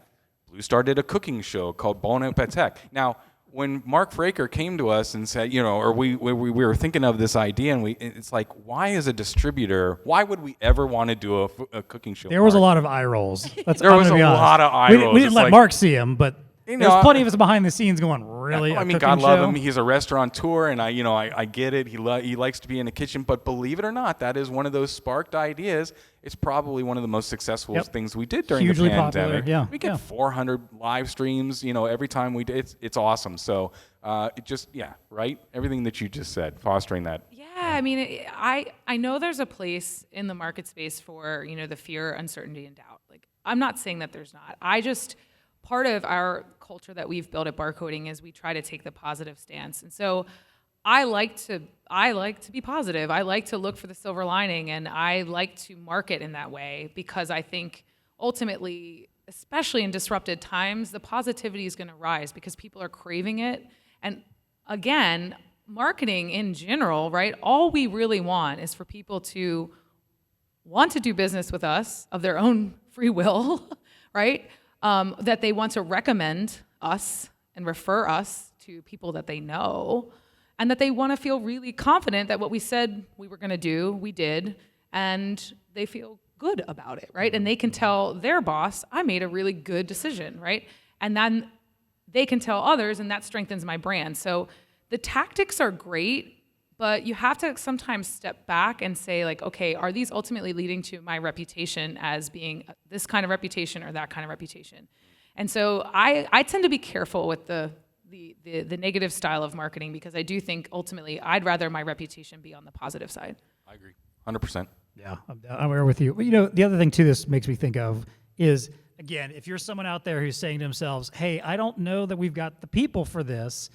BlueStar did a cooking show called Bon Appetit. Now, when Mark Fraker came to us and said, or we were thinking of this idea, and it's like, why as a distributor, why would we ever want to do a cooking show? There was a lot of eye rolls. There was a lot of eye rolls. We didn't It's let like, Mark see him, but there's plenty of us behind the scenes going, really? I mean, God love him. He's a restaurateur, and I get it. He likes to be in the kitchen, but believe it or not, that is one of those sparked ideas. It's probably one of the most successful things we did during Hugely the pandemic. Popular, yeah. We get 400 live streams, every time we did. It's awesome. So right? Everything that you just said, fostering that. Yeah, I mean, I know there's a place in the market space for, the fear, uncertainty, and doubt. Like, I'm not saying that there's not. Part of our culture that we've built at Barcoding is we try to take the positive stance. And so I like to be positive. I like to look for the silver lining, and I like to market in that way because I think ultimately, especially in disrupted times, the positivity is going to rise because people are craving it. And again, marketing in general, right? All we really want is for people to want to do business with us of their own free will, right? That they want to recommend us and refer us to people that they know, and that they want to feel really confident that what we said we were going to do, we did, and they feel good about it, right? And they can tell their boss, I made a really good decision, right? And then they can tell others, and that strengthens my brand. So the tactics are great, but you have to sometimes step back and say, like, okay, are these ultimately leading to my reputation as being this kind of reputation or that kind of reputation? And so I tend to be careful with the negative style of marketing because I do think ultimately I'd rather my reputation be on the positive side. I agree, 100%. Yeah, I'm aware with you. But, the other thing, too, this makes me think of is, again, if you're someone out there who's saying to themselves, hey, I don't know that we've got the people for this,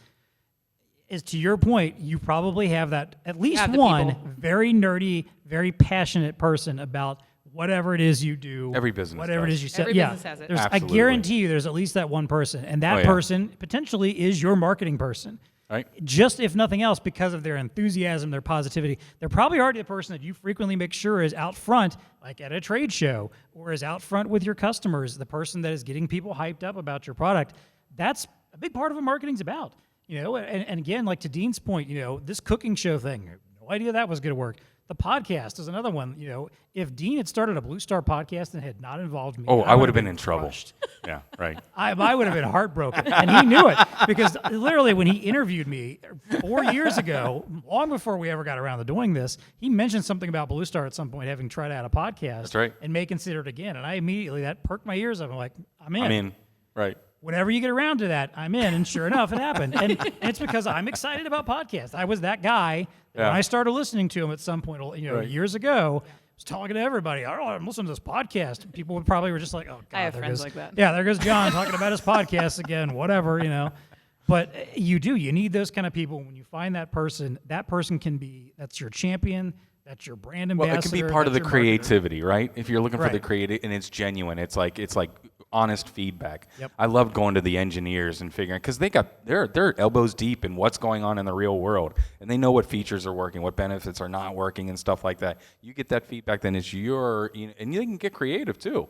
is to your point, you probably have that at least one very nerdy, very passionate person about whatever it is you do. Every business whatever does. it is you say. Every business has it. I Absolutely. guarantee you there's at least that one person. And that person potentially is your marketing person. Right. Just if nothing else, because of their enthusiasm, their positivity. They're probably already the person that you frequently make sure is out front, like at a trade show, or is out front with your customers, the person that is getting people hyped up about your product. That's a big part of what marketing's about. And again, like to Dean's point, this cooking show thing, no idea that was going to work. The podcast is another one. If Dean had started a BlueStar podcast and had not involved me, I would have been in trouble. Yeah, right. I would have been heartbroken, and he knew it because literally when he interviewed me 4 years ago, long before we ever got around to doing this, he mentioned something about BlueStar at some point having tried out a podcast. That's right. And may consider it again, and I immediately that perked my ears up. I'm like, I'm in. I mean, right. Whenever you get around to that, I'm in. And sure enough, it happened. And it's because I'm excited about podcasts. I was that guy when I started listening to them at some point, years ago. I was talking to everybody. I'm listening to this podcast. People would probably were just like, oh, God. I have friends like that. Yeah, there goes John talking about his podcast again, whatever. But you need those kind of people. When you find that person can be, that's your champion. That's your brand ambassador. Well, it can be part of the your creativity, right? If you're looking for the Right. creative and it's genuine, it's like honest feedback. Yep. I love going to the engineers and figuring because they're elbows deep in what's going on in the real world, and they know what features are working, what benefits are not working, and stuff like that. You get that feedback, then it's and you can get creative too,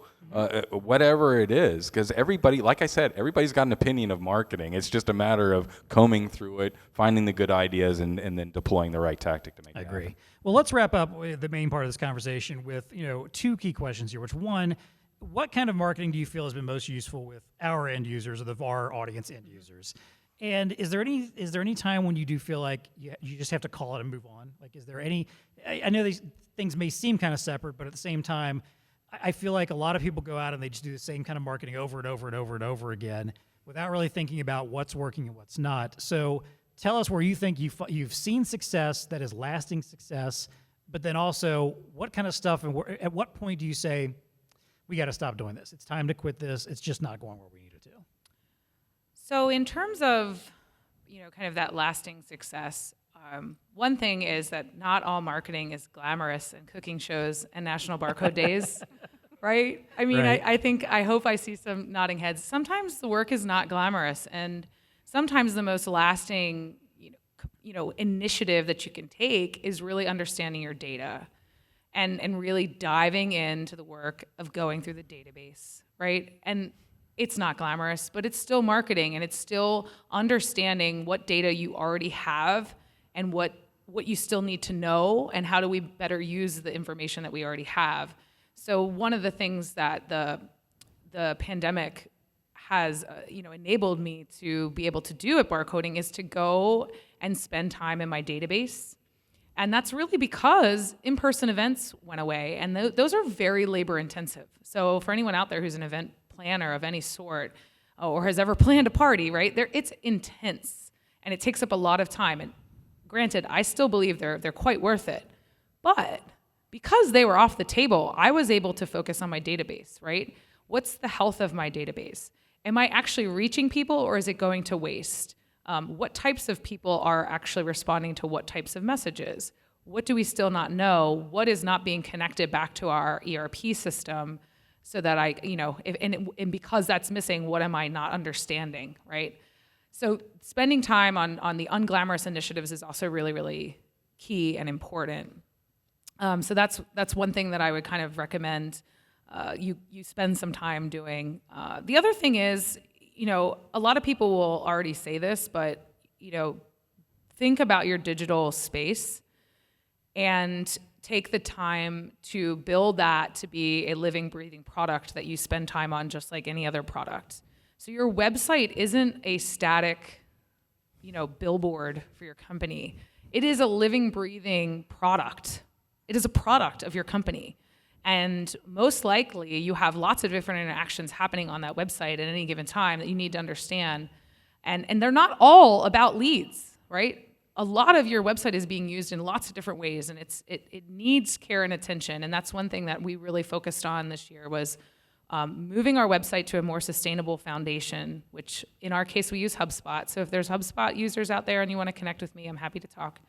whatever it is. Because everybody, like I said, everybody's got an opinion of marketing. It's just a matter of combing through it, finding the good ideas, and then deploying the right tactic to make it I agree. happen. Well, let's wrap up with the main part of this conversation with, two key questions here, which one, what kind of marketing do you feel has been most useful with our end users or the VAR audience end users? And is there any time when you do feel like you just have to call it and move on? Like, is there any, I know these things may seem kind of separate, but at the same time, I feel like a lot of people go out and they just do the same kind of marketing over and over and over and over again without really thinking about what's working and what's not. So tell us where you think you've seen success that is lasting success, but then also what kind of stuff and at what point do you say, we got to stop doing this. It's time to quit this. It's just not going where we need it to. So in terms of, kind of that lasting success, one thing is that not all marketing is glamorous and cooking shows and National Barcode days, right? I mean, Right. I hope I see some nodding heads. Sometimes the work is not glamorous, and sometimes the most lasting, initiative that you can take is really understanding your data and really diving into the work of going through the database, right? And it's not glamorous, but it's still marketing, and it's still understanding what data you already have and what you still need to know, and how do we better use the information that we already have. So one of the things that the pandemic has enabled me to be able to do at Barcoding is to go and spend time in my database. And that's really because in-person events went away, and those are very labor intensive. So for anyone out there who's an event planner of any sort, or has ever planned a party, right? It's intense, and it takes up a lot of time. And granted, I still believe they're quite worth it. But because they were off the table, I was able to focus on my database, right? What's the health of my database? Am I actually reaching people, or is it going to waste? What types of people are actually responding to what types of messages? What do we still not know? What is not being connected back to our ERP system, so that and because that's missing, what am I not understanding, right? So spending time on the unglamorous initiatives is also really, really key and important. So that's one thing that I would kind of recommend you spend some time doing. The other thing is, a lot of people will already say this, but, think about your digital space and take the time to build that to be a living, breathing product that you spend time on, just like any other product. So your website isn't a static, billboard for your company. It is a living, breathing product. It is a product of your company. And most likely, you have lots of different interactions happening on that website at any given time that you need to understand. And they're not all about leads, right? A lot of your website is being used in lots of different ways, and it needs care and attention. And that's one thing that we really focused on this year was moving our website to a more sustainable foundation, which in our case, we use HubSpot. So if there's HubSpot users out there and you want to connect with me, I'm happy to talk.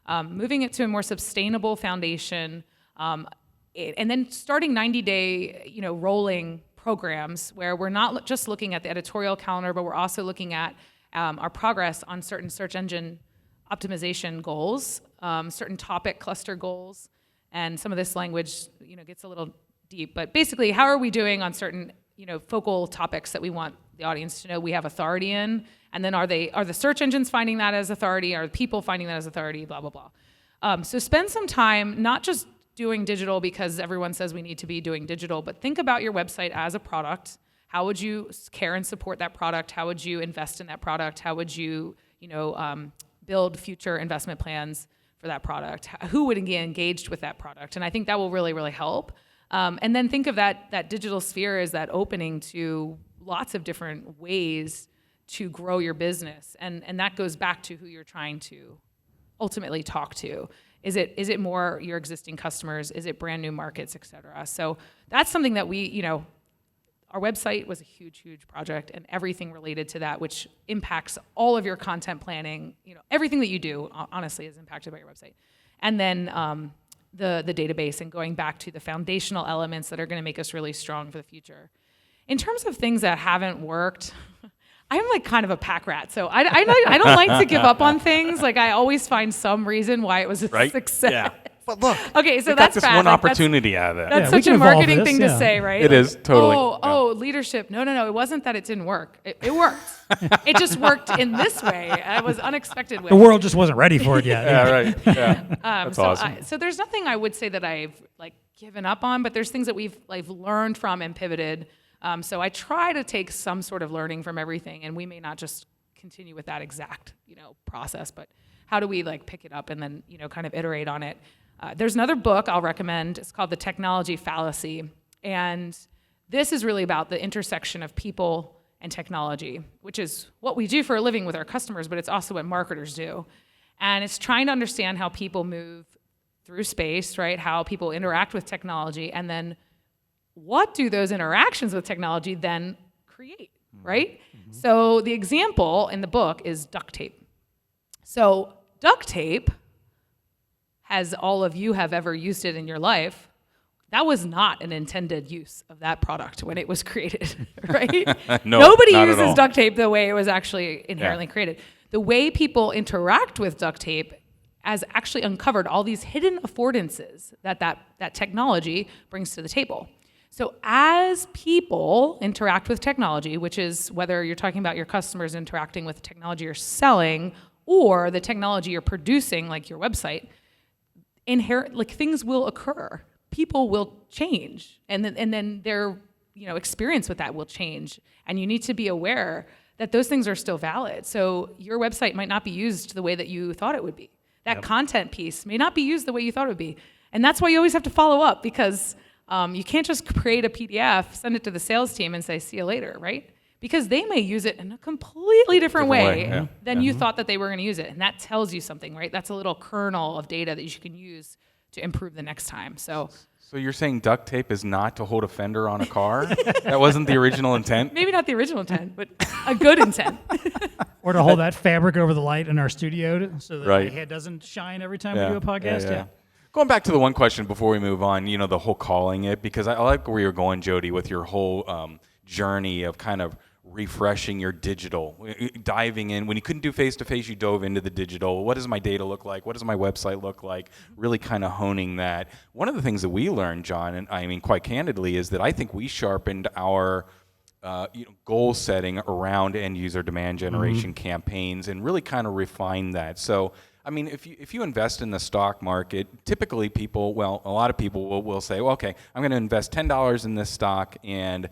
Moving it to a more sustainable foundation, and then starting 90-day, rolling programs where we're not just looking at the editorial calendar, but we're also looking at our progress on certain search engine optimization goals, certain topic cluster goals, and some of this language, gets a little deep. But basically, how are we doing on certain, focal topics that we want the audience to know we have authority in? And then are the search engines finding that as authority? Are people finding that as authority? Blah, blah, blah. So spend some time not just doing digital because everyone says we need to be doing digital, but think about your website as a product. How would you care and support that product? How would you invest in that product? How would you, build future investment plans for that product? Who would get engaged with that product? And I think that will really, really help. And then think of that digital sphere as that opening to lots of different ways to grow your business. And that goes back to who you're trying to ultimately talk to. Is it more your existing customers? Is it brand new markets, et cetera? So that's something that we, our website was a huge, huge project, and everything related to that, which impacts all of your content planning. Everything that you do, honestly, is impacted by your website. And then the database, and going back to the foundational elements that are going to make us really strong for the future. In terms of things that haven't worked, I'm like kind of a pack rat, so I don't like to give up on things. Like I always find some reason why it was a success. Yeah. But look, okay, so you that's got this bad. one opportunity out of that. That's we such can a evolve marketing this, thing yeah. to say, right? It is, totally. Oh, leadership. No. It wasn't that it didn't work. It worked. It just worked in this way. I was unexpected with The world just wasn't ready for it yet. Yeah, right. Yeah. That's so awesome. so there's nothing I would say that I've given up on, but there's things that I've learned from and pivoted. So I try to take some sort of learning from everything, and we may not just continue with that exact process, but how do we pick it up and then kind of iterate on it? There's another book I'll recommend. It's called The Technology Fallacy, and this is really about the intersection of people and technology, which is what we do for a living with our customers, but it's also what marketers do. And it's trying to understand how people move through space, right? How people interact with technology, and then what do those interactions with technology then create, right? Mm-hmm. So the example in the book is duct tape. So duct tape, as all of you have ever used it in your life, that was not an intended use of that product when it was created, right? No, Nobody not at uses all. duct tape the way it was actually inherently created. The way people interact with duct tape has actually uncovered all these hidden affordances that technology brings to the table. So as people interact with technology, which is whether you're talking about your customers interacting with the technology you're selling or the technology you're producing, like your website, things will occur. People will change, and then their experience with that will change, and you need to be aware that those things are still valid. So your website might not be used the way that you thought it would be. That content piece may not be used the way you thought it would be, and that's why you always have to follow up, because you can't just create a PDF, send it to the sales team, and say, see you later, right? Because they may use it in a completely different way than you thought that they were going to use it. And that tells you something, right? That's a little kernel of data that you can use to improve the next time. So you're saying duct tape is not to hold a fender on a car? That wasn't the original intent? maybe not the original intent, but a good intent. Or to hold that fabric over the light in our studio so that Right. the head doesn't shine every time we do a podcast. Yeah. Going back to the one question before we move on, the whole calling it, because I like where you're going, Jody, with your whole journey of kind of refreshing your digital, diving in. When you couldn't do face-to-face, you dove into the digital. What does my data look like? What does my website look like? Really kind of honing that. One of the things that we learned, John, and I mean quite candidly, is that I think we sharpened our goal setting around end-user demand generation campaigns and really kind of refined that. So I mean, if you invest in the stock market, typically a lot of people will say, well, okay, I'm going to invest $10 in this stock, and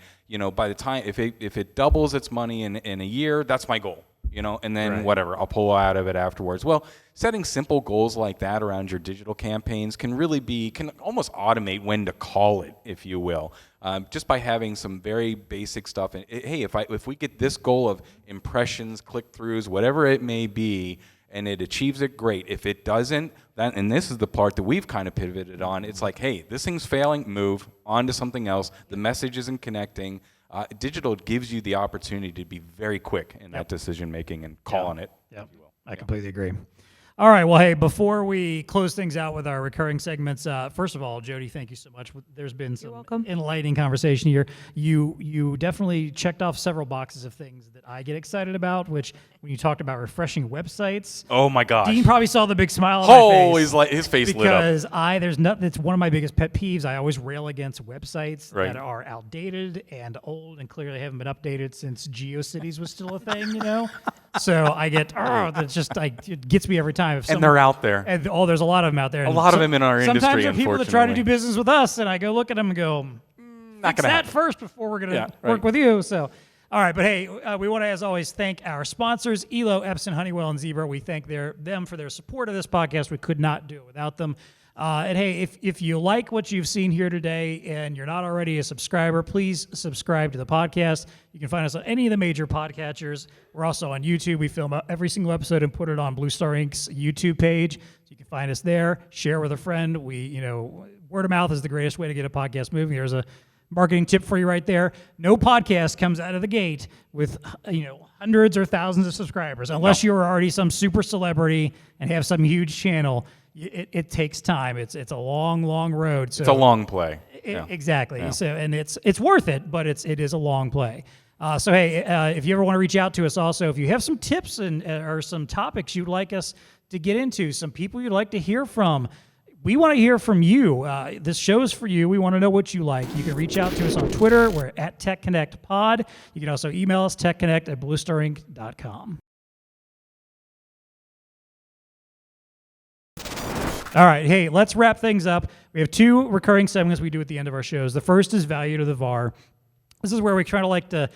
by the time if it doubles its money in a year, that's my goal, and then whatever, I'll pull out of it afterwards. Well, setting simple goals like that around your digital campaigns can almost automate when to call it, if you will, just by having some very basic stuff. And hey, if we get this goal of impressions, click-throughs, whatever it may be, and it achieves it, great. If it doesn't, and this is the part that we've kind of pivoted on, it's like, hey, this thing's failing, move on to something else. The message isn't connecting. Digital gives you the opportunity to be very quick in that decision making and call on it. Yep. I completely agree. All right. Well, hey, before we close things out with our recurring segments, first of all, Jody, thank you so much. There's been some enlightening conversation here. You definitely checked off several boxes of things that I get excited about, which when you talked about refreshing websites. Oh, my gosh. Dean probably saw the big smile on my face. His face lit up. Because it's one of my biggest pet peeves. I always rail against websites that are outdated and old and clearly haven't been updated since GeoCities was still a thing, So I get, it gets me every time. And they're out there. And there's a lot of them out there. A lot of them in our industry, sometimes there are people that try to unfortunately. do business with us, and I go look at them and go, Not fix gonna that happen. first before we're going to work with you. So, all right. But hey, we want to, as always, thank our sponsors, Elo, Epson, Honeywell, and Zebra. We thank them for their support of this podcast. We could not do it without them. And hey, if you like what you've seen here today and you're not already a subscriber, please subscribe to the podcast. You can find us on any of the major podcatchers. We're also on YouTube. We film every single episode and put it on BlueStar Inc.'s YouTube page. So you can find us there. Share with a friend. Word of mouth is the greatest way to get a podcast moving. There's a marketing tip for you right there. No podcast comes out of the gate with hundreds or thousands of subscribers unless you're already some super celebrity and have some huge channel. It takes time. It's a long, long road. So It's a long play. Exactly. Yeah. So and it's worth it, but it is a long play. So hey, if you ever want to reach out to us, also if you have some tips or some topics you'd like us to get into, some people you'd like to hear from, we want to hear from you. This show is for you. We want to know what you like. You can reach out to us on Twitter. We're at TEConnectPod. You can also email us TEConnect@BlueStarInc.com. All right, hey, let's wrap things up. We have two recurring segments we do at the end of our shows. The first is Value to the VAR. This is where we try to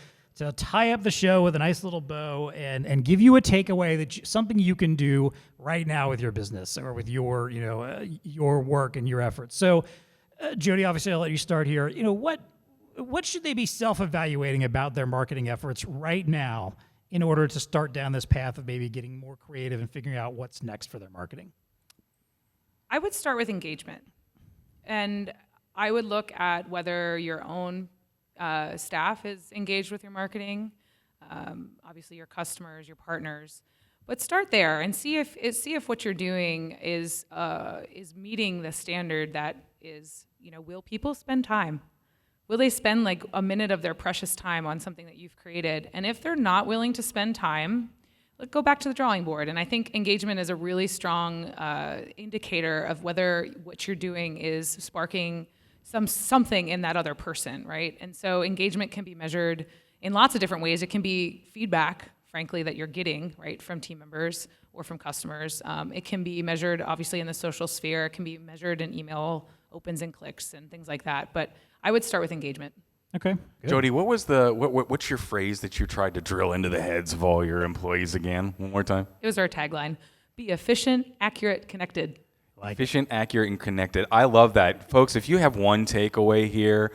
tie up the show with a nice little bow and give you a takeaway something you can do right now with your business or with your work and your efforts. So, Jody, obviously, I'll let you start here. What should they be self-evaluating about their marketing efforts right now in order to start down this path of maybe getting more creative and figuring out what's next for their marketing? I would start with engagement. And I would look at whether your own staff is engaged with your marketing, obviously your customers, your partners. But start there and see if what you're doing is meeting the standard that is, will people spend time? Will they spend like a minute of their precious time on something that you've created? And if they're not willing to spend time, let's go back to the drawing board. And I think engagement is a really strong indicator of whether what you're doing is sparking something in that other person, right? And so engagement can be measured in lots of different ways. It can be feedback, frankly, that you're getting, right, from team members or from customers. It can be measured, obviously, in the social sphere. It can be measured in email opens and clicks and things like that. But I would start with engagement. Okay. Good. Jody, what was what's your phrase that you tried to drill into the heads of all your employees again? One more time. It was our tagline: be efficient, accurate, connected. Efficient, accurate, and connected. I love that. Folks, if you have one takeaway here,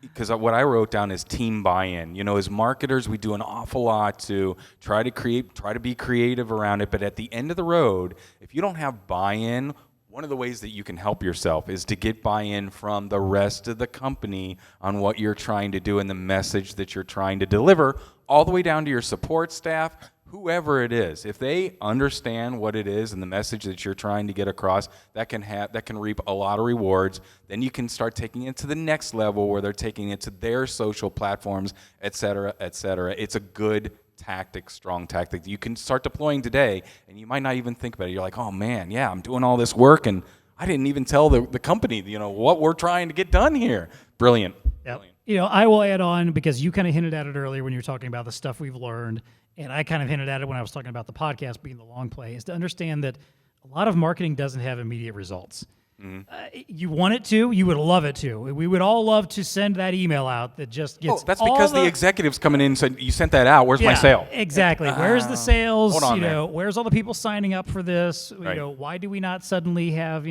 because what I wrote down is team buy-in. You know, as marketers, we do an awful lot to try to be creative around it, but at the end of the road, if you don't have buy-in, one of the ways that you can help yourself is to get buy-in from the rest of the company on what you're trying to do and the message that you're trying to deliver, all the way down to your support staff, whoever it is. If they understand what it is and the message that you're trying to get across, that can reap a lot of rewards. Then you can start taking it to the next level where they're taking it to their social platforms, et cetera, et cetera. It's a good tactic, strong tactic that you can start deploying today, and you might not even think about it. You're like, oh man, yeah, I'm doing all this work, and I didn't even tell the company, what we're trying to get done here. Brilliant. Yep. Brilliant. I will add on, because you kind of hinted at it earlier when you were talking about the stuff we've learned, and I kind of hinted at it when I was talking about the podcast being the long play, is to understand that a lot of marketing doesn't have immediate results. You want it to, you would love it to. We would all love to send that email out that just gets. Oh, that's because the executives coming in and said, you sent that out. Where's my sale? Exactly. Where's the sales? Hold on, where's all the people signing up for this? Right. Why do we not suddenly have,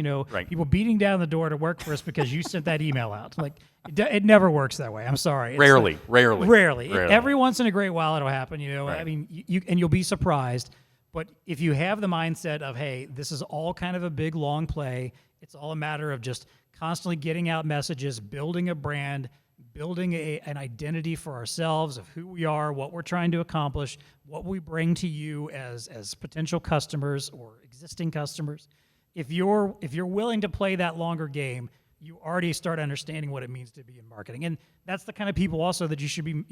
people beating down the door to work for us because you sent that email out? Like, it never works that way. I'm sorry. It's Rarely. Every once in a great while it'll happen, Right. I mean, you'll be surprised. But if you have the mindset of, hey, this is all kind of a big, long play, it's all a matter of just constantly getting out messages, building a brand, building an identity for ourselves of who we are, what we're trying to accomplish, what we bring to you as potential customers or existing customers. If you're willing to play that longer game, you already start understanding what it means to be in marketing. And that's the kind of people also that you should be,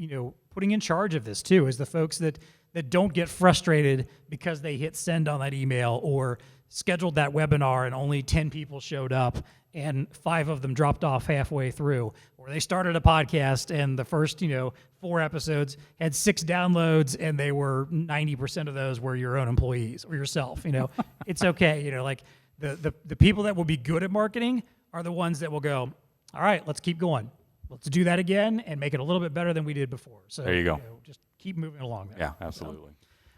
putting in charge of this too, is the folks that don't get frustrated because they hit send on that email or scheduled that webinar and only 10 people showed up and 5 of them dropped off halfway through, or they started a podcast and the first, 4 episodes had 6 downloads and they were 90% of those were your own employees or yourself. It's okay. Like the people that will be good at marketing are the ones that will go, all right, let's keep going. Let's do that again and make it a little bit better than we did before. So there you go. Just keep moving along there. Yeah, absolutely.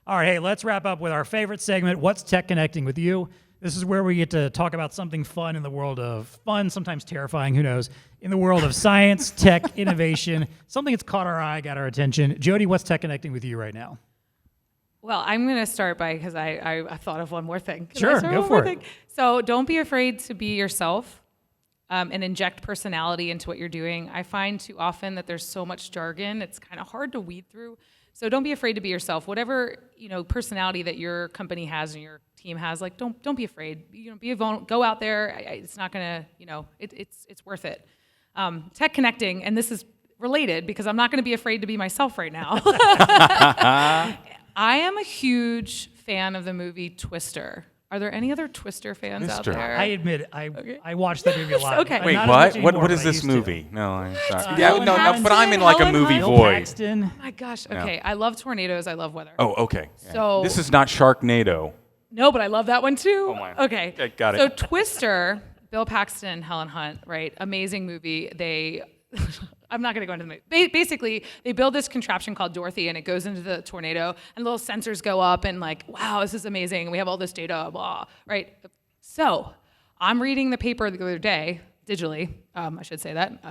All right, hey, let's wrap up with our favorite segment, What's Tech Connecting with You? This is where we get to talk about something fun in the world of fun, sometimes terrifying, who knows, in the world of science, tech, innovation, something that's caught our eye, got our attention. Jody, what's Tech Connecting with You right now? Well, I'm going to start because I thought of one more thing. Sure, go for it. So don't be afraid to be yourself and inject personality into what you're doing. I find too often that there's so much jargon, it's kind of hard to weed through. So don't be afraid to be yourself. Whatever, personality that your company has and your team has, like don't be afraid. Go out there. It's not going to, it's worth it. TEConnecting, and this is related because I'm not going to be afraid to be myself right now. I am a huge fan of the movie Twister. Are there any other Twister fans out there? I admit it. I watched that movie a lot. Okay. Wait, what is this movie? No, I'm sorry. Helen but I'm in like a movie Hunt. voice. Paxton. Oh my gosh. Okay. I love tornadoes. I love weather. Oh, okay. Yeah. So this is not Sharknado. No, but I love that one too. Oh my. Okay. Got it. So Twister, Bill Paxton, Helen Hunt, right? Amazing movie. I'm not going to go into the movie. Basically, they build this contraption called Dorothy, and it goes into the tornado, and little sensors go up, and like, wow, this is amazing. We have all this data, blah, right? So I'm reading the paper the other day, digitally, I should say that,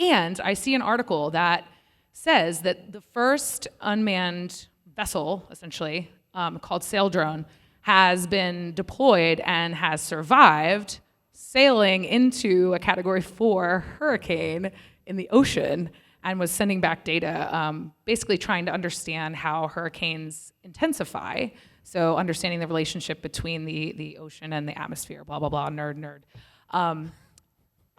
and I see an article that says that the first unmanned vessel, essentially, called Saildrone, has been deployed and has survived sailing into a Category 4 hurricane in the ocean and was sending back data, basically trying to understand how hurricanes intensify. So understanding the relationship between the ocean and the atmosphere, blah, blah, blah, nerd.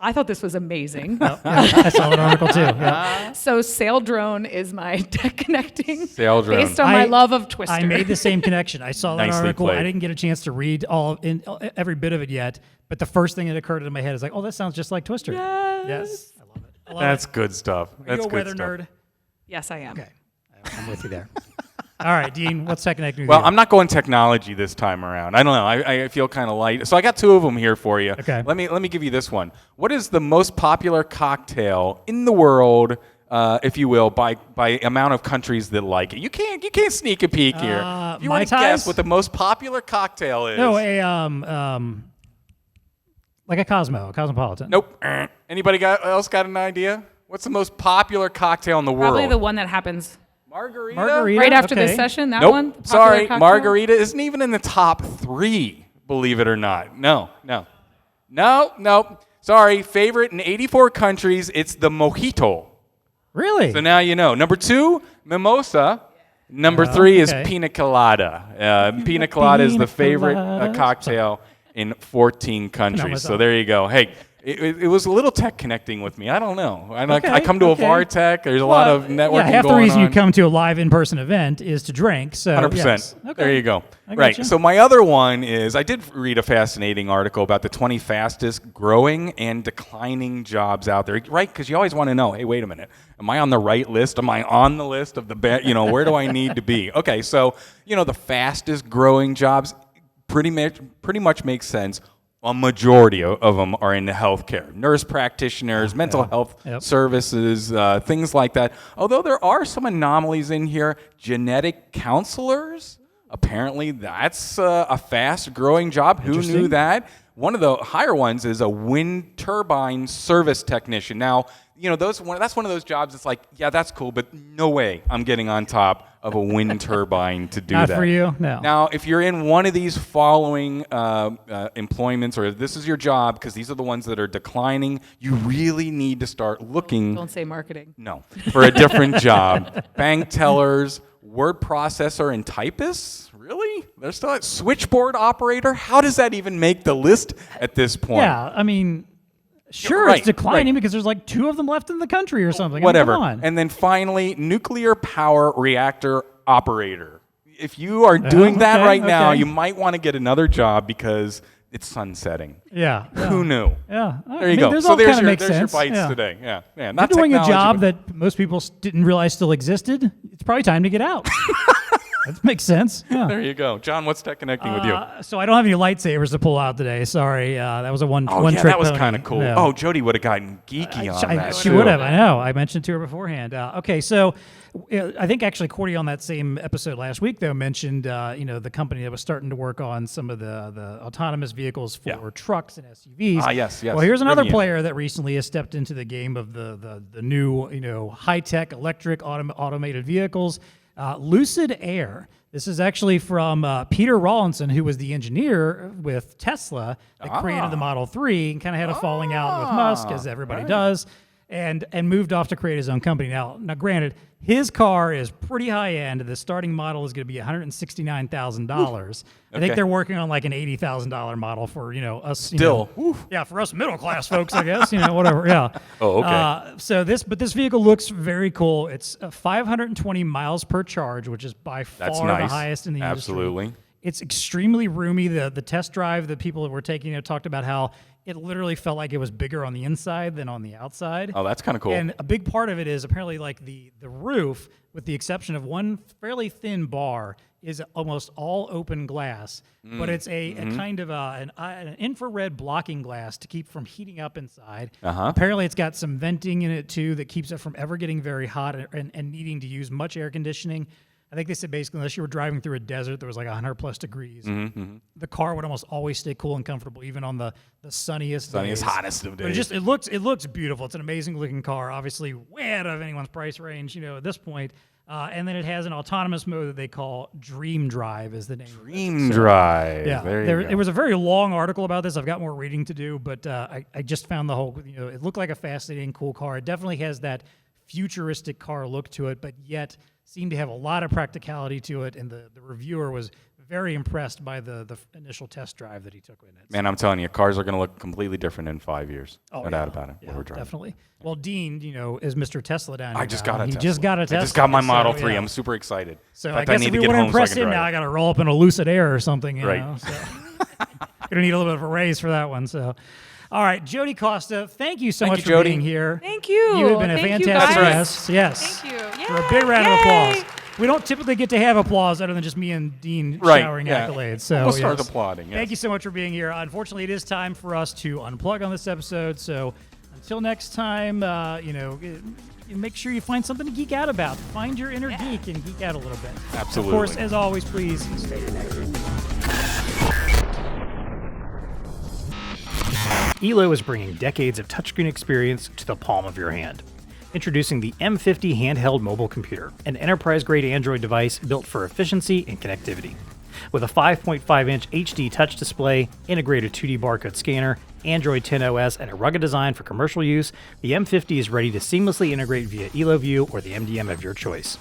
I thought this was amazing. I saw that article too. Yeah. So Saildrone is my TEConnecting Saildrone. based on my love of Twister. I made the same connection. I saw that Nicely article. played. I didn't get a chance to read every bit of it yet, but the first thing that occurred in my head is like, oh, that sounds just like Twister. Yes. I love it. I love That's it. good stuff. Are That's you a good weather stuff. nerd? Yes, I am. Okay. I'm with you there. All right, Dean, what's TEConnecting with Well, you? I'm not going technology this time around. I don't know. I feel kind of light. So I got two of them here for you. Okay. Let me give you this one. What is the most popular cocktail in the world, if you will, by amount of countries that like it? You can't sneak a peek here. If you Mai want to Tais? guess what the most popular cocktail is. No, like a cosmopolitan. Nope. Anybody else got an idea? What's the most popular cocktail in the Probably world? the one that happens Margarita. right after okay. this session. That Nope. one. Popular Sorry, cocktail? margarita isn't even in the top 3, believe it or not. No. Sorry, favorite in 84 countries, it's the mojito. Really? So now you know. Number 2, mimosa. Number 3 is okay. pina colada. Pina colada is Pina the favorite colada. cocktail in 14 countries. So myself. there you go. Hey, it was a little tech connecting with me. I don't know. Okay, I come to okay. a VARTECH. There's a lot of networking Yeah, half the going reason on. you come to a live in-person event is to drink. So 100%. yes. Okay. There you go. I Right. gotcha. So my other one is I did read a fascinating article about the 20 fastest growing and declining jobs out there. Right? Because you always want to know, hey, wait a minute. Am I on the right list? Am I on the list of the where do I need to be? Okay. So, the fastest growing jobs pretty much makes sense. A majority of them are in the healthcare, nurse practitioners, mental health services, things like that. Although there are some anomalies in here, genetic counselors, apparently that's a fast-growing job. Who knew that? One of the higher ones is a wind turbine service technician. Now, that's one of those jobs that's like, yeah, that's cool, but no way I'm getting on top of a wind turbine to do Not that. for you? No. Now, if you're in one of these following employments, or this is your job, because these are the ones that are declining, you really need to start looking. Don't say marketing. No, for a different job. Bank tellers, word processor, and typists? Really? They're still at switchboard operator? How does that even make the list at this point? Yeah, I mean, sure, Right, it's declining right. because there's like 2 of them left in the country or something. I mean, Whatever. come on. And then finally, nuclear power reactor operator. If you are doing that okay, right now, okay. you might want to get another job because it's sunsetting. yeah. Who knew? Yeah. There you go. There's So all there's kinda your makes sense. bites Yeah. today. Yeah. You're Not doing a technology, job but- that most people didn't realize still existed. It's probably time to get out. That makes sense. Yeah. There you go. John, what's tech connecting with you? So I don't have any lightsabers to pull out today. Sorry. That was a one Oh, one yeah, trick that was pony. kind of cool. No. Oh, Jody would have gotten geeky on that. She too. would have. I know. I mentioned to her beforehand. Okay, so I think actually Cordy on that same episode last week though mentioned the company that was starting to work on some of the autonomous vehicles for trucks and SUVs. Ah, yes. Well, here's another Rivian. player that recently has stepped into the game of the new high tech electric automated vehicles. Lucid Air. This is actually from Peter Rawlinson, who was the engineer with Tesla that created the Model 3 and kind of had a falling out with Musk, as everybody does, and moved off to create his own company. Now, granted, his car is pretty high end. The starting model is going to be $169,000. I think they're working on like an $80,000 model for us. Still. Yeah, for us middle class folks, I guess. Whatever. Yeah. Oh, okay. But this vehicle looks very cool. It's 520 miles per charge, which is by That's far nice. the highest in the industry. Absolutely. It's extremely roomy. The test drive that people that were taking talked about how it literally felt like it was bigger on the inside than on the outside. Oh, that's kind of cool. And a big part of it is apparently like the roof, with the exception of one fairly thin bar, is almost all open glass. But it's a kind of an infrared blocking glass to keep from heating up inside. Apparently it's got some venting in it too that keeps it from ever getting very hot and needing to use much air conditioning. I think they said basically unless you were driving through a desert that was like 100 plus degrees, the car would almost always stay cool and comfortable, even on the sunniest days. hottest of days. But it looks beautiful. It's an amazing looking car, obviously way out of anyone's price range, at this point. And then it has an autonomous mode that they call Dream Drive is the name. Dream Drive. Yeah, There you go. there was a very long article about this. I've got more reading to do, but I just found the whole, it looked like a fascinating, cool car. It definitely has that futuristic car look to it, but yet seemed to have a lot of practicality to it. And the reviewer was very impressed by the initial test drive that he took in it. Man, I'm telling you, cars are going to look completely different in 5 years. Oh, No doubt about it. Yeah, when we're driving. definitely. Well, Dean, is Mr. Tesla down here. I just now. got a He Tesla. just got a Tesla. I just got my so, Model 3. yeah. I'm super excited. So In I fact, guess need if to we get want to home so I impress can him drive. now, I got to roll up in a Lucid Air or something, Right. know. So gonna need a little bit of a raise for that one. So, all right, Jody Costa, thank you so Thank much you, for Jody. being here. Thank you. You have been a Thank you, fantastic guys. guest. Yes. Thank you. For a big round of Yay. applause. We don't typically get to have applause other than just me and Dean Right, showering yeah. accolades. So We'll start yes. applauding. Yes. Thank you so much for being here. Unfortunately, it is time for us to unplug on this episode. So until next time, make sure you find something to geek out about. Find your inner geek and geek out a little bit. Absolutely. Of course, as always, please stay connected. Elo is bringing decades of touchscreen experience to the palm of your hand. Introducing the M50 handheld mobile computer, an enterprise-grade Android device built for efficiency and connectivity. With a 5.5-inch HD touch display, integrated 2D barcode scanner, Android 10 OS, and a rugged design for commercial use, the M50 is ready to seamlessly integrate via EloView or the MDM of your choice.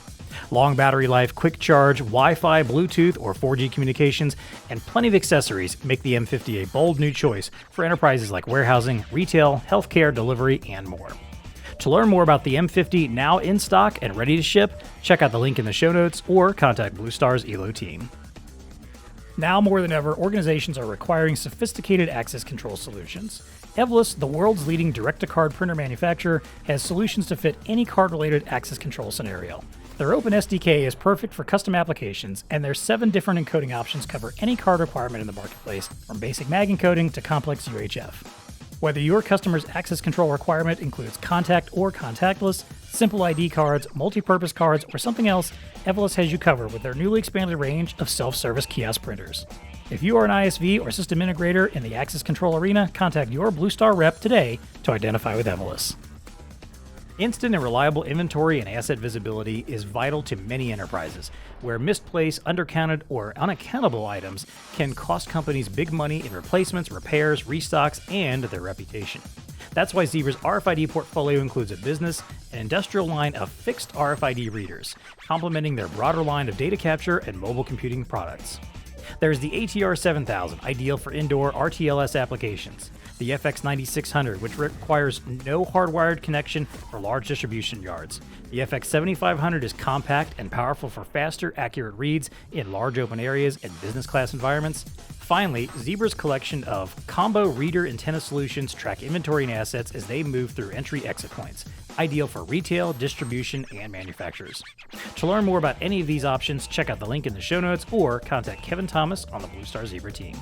Long battery life, quick charge, Wi-Fi, Bluetooth, or 4G communications, and plenty of accessories make the M50 a bold new choice for enterprises like warehousing, retail, healthcare, delivery, and more. To learn more about the M50 now in stock and ready to ship, check out the link in the show notes or contact BlueStar's Elo team. Now more than ever, organizations are requiring sophisticated access control solutions. Evolus, the world's leading direct-to-card printer manufacturer, has solutions to fit any card-related access control scenario. Their open SDK is perfect for custom applications, and their 7 different encoding options cover any card requirement in the marketplace, from basic mag encoding to complex UHF. Whether your customer's access control requirement includes contact or contactless, simple ID cards, multi-purpose cards, or something else, Evolus has you covered with their newly expanded range of self-service kiosk printers. If you are an ISV or system integrator in the access control arena, contact your BlueStar rep today to identify with Evolus. Instant and reliable inventory and asset visibility is vital to many enterprises, where misplaced, undercounted, or unaccountable items can cost companies big money in replacements, repairs, restocks, and their reputation. That's why Zebra's RFID portfolio includes a business and industrial line of fixed RFID readers, complementing their broader line of data capture and mobile computing products. There's the ATR 7000, ideal for indoor RTLS applications. The FX 9600, which requires no hardwired connection for large distribution yards. The FX 7500 is compact and powerful for faster, accurate reads in large open areas and business class environments. Finally, Zebra's collection of combo reader antenna solutions track inventory and assets as they move through entry-exit points, ideal for retail, distribution, and manufacturers. To learn more about any of these options, check out the link in the show notes or contact Kevin Thomas on the BlueStar Zebra team.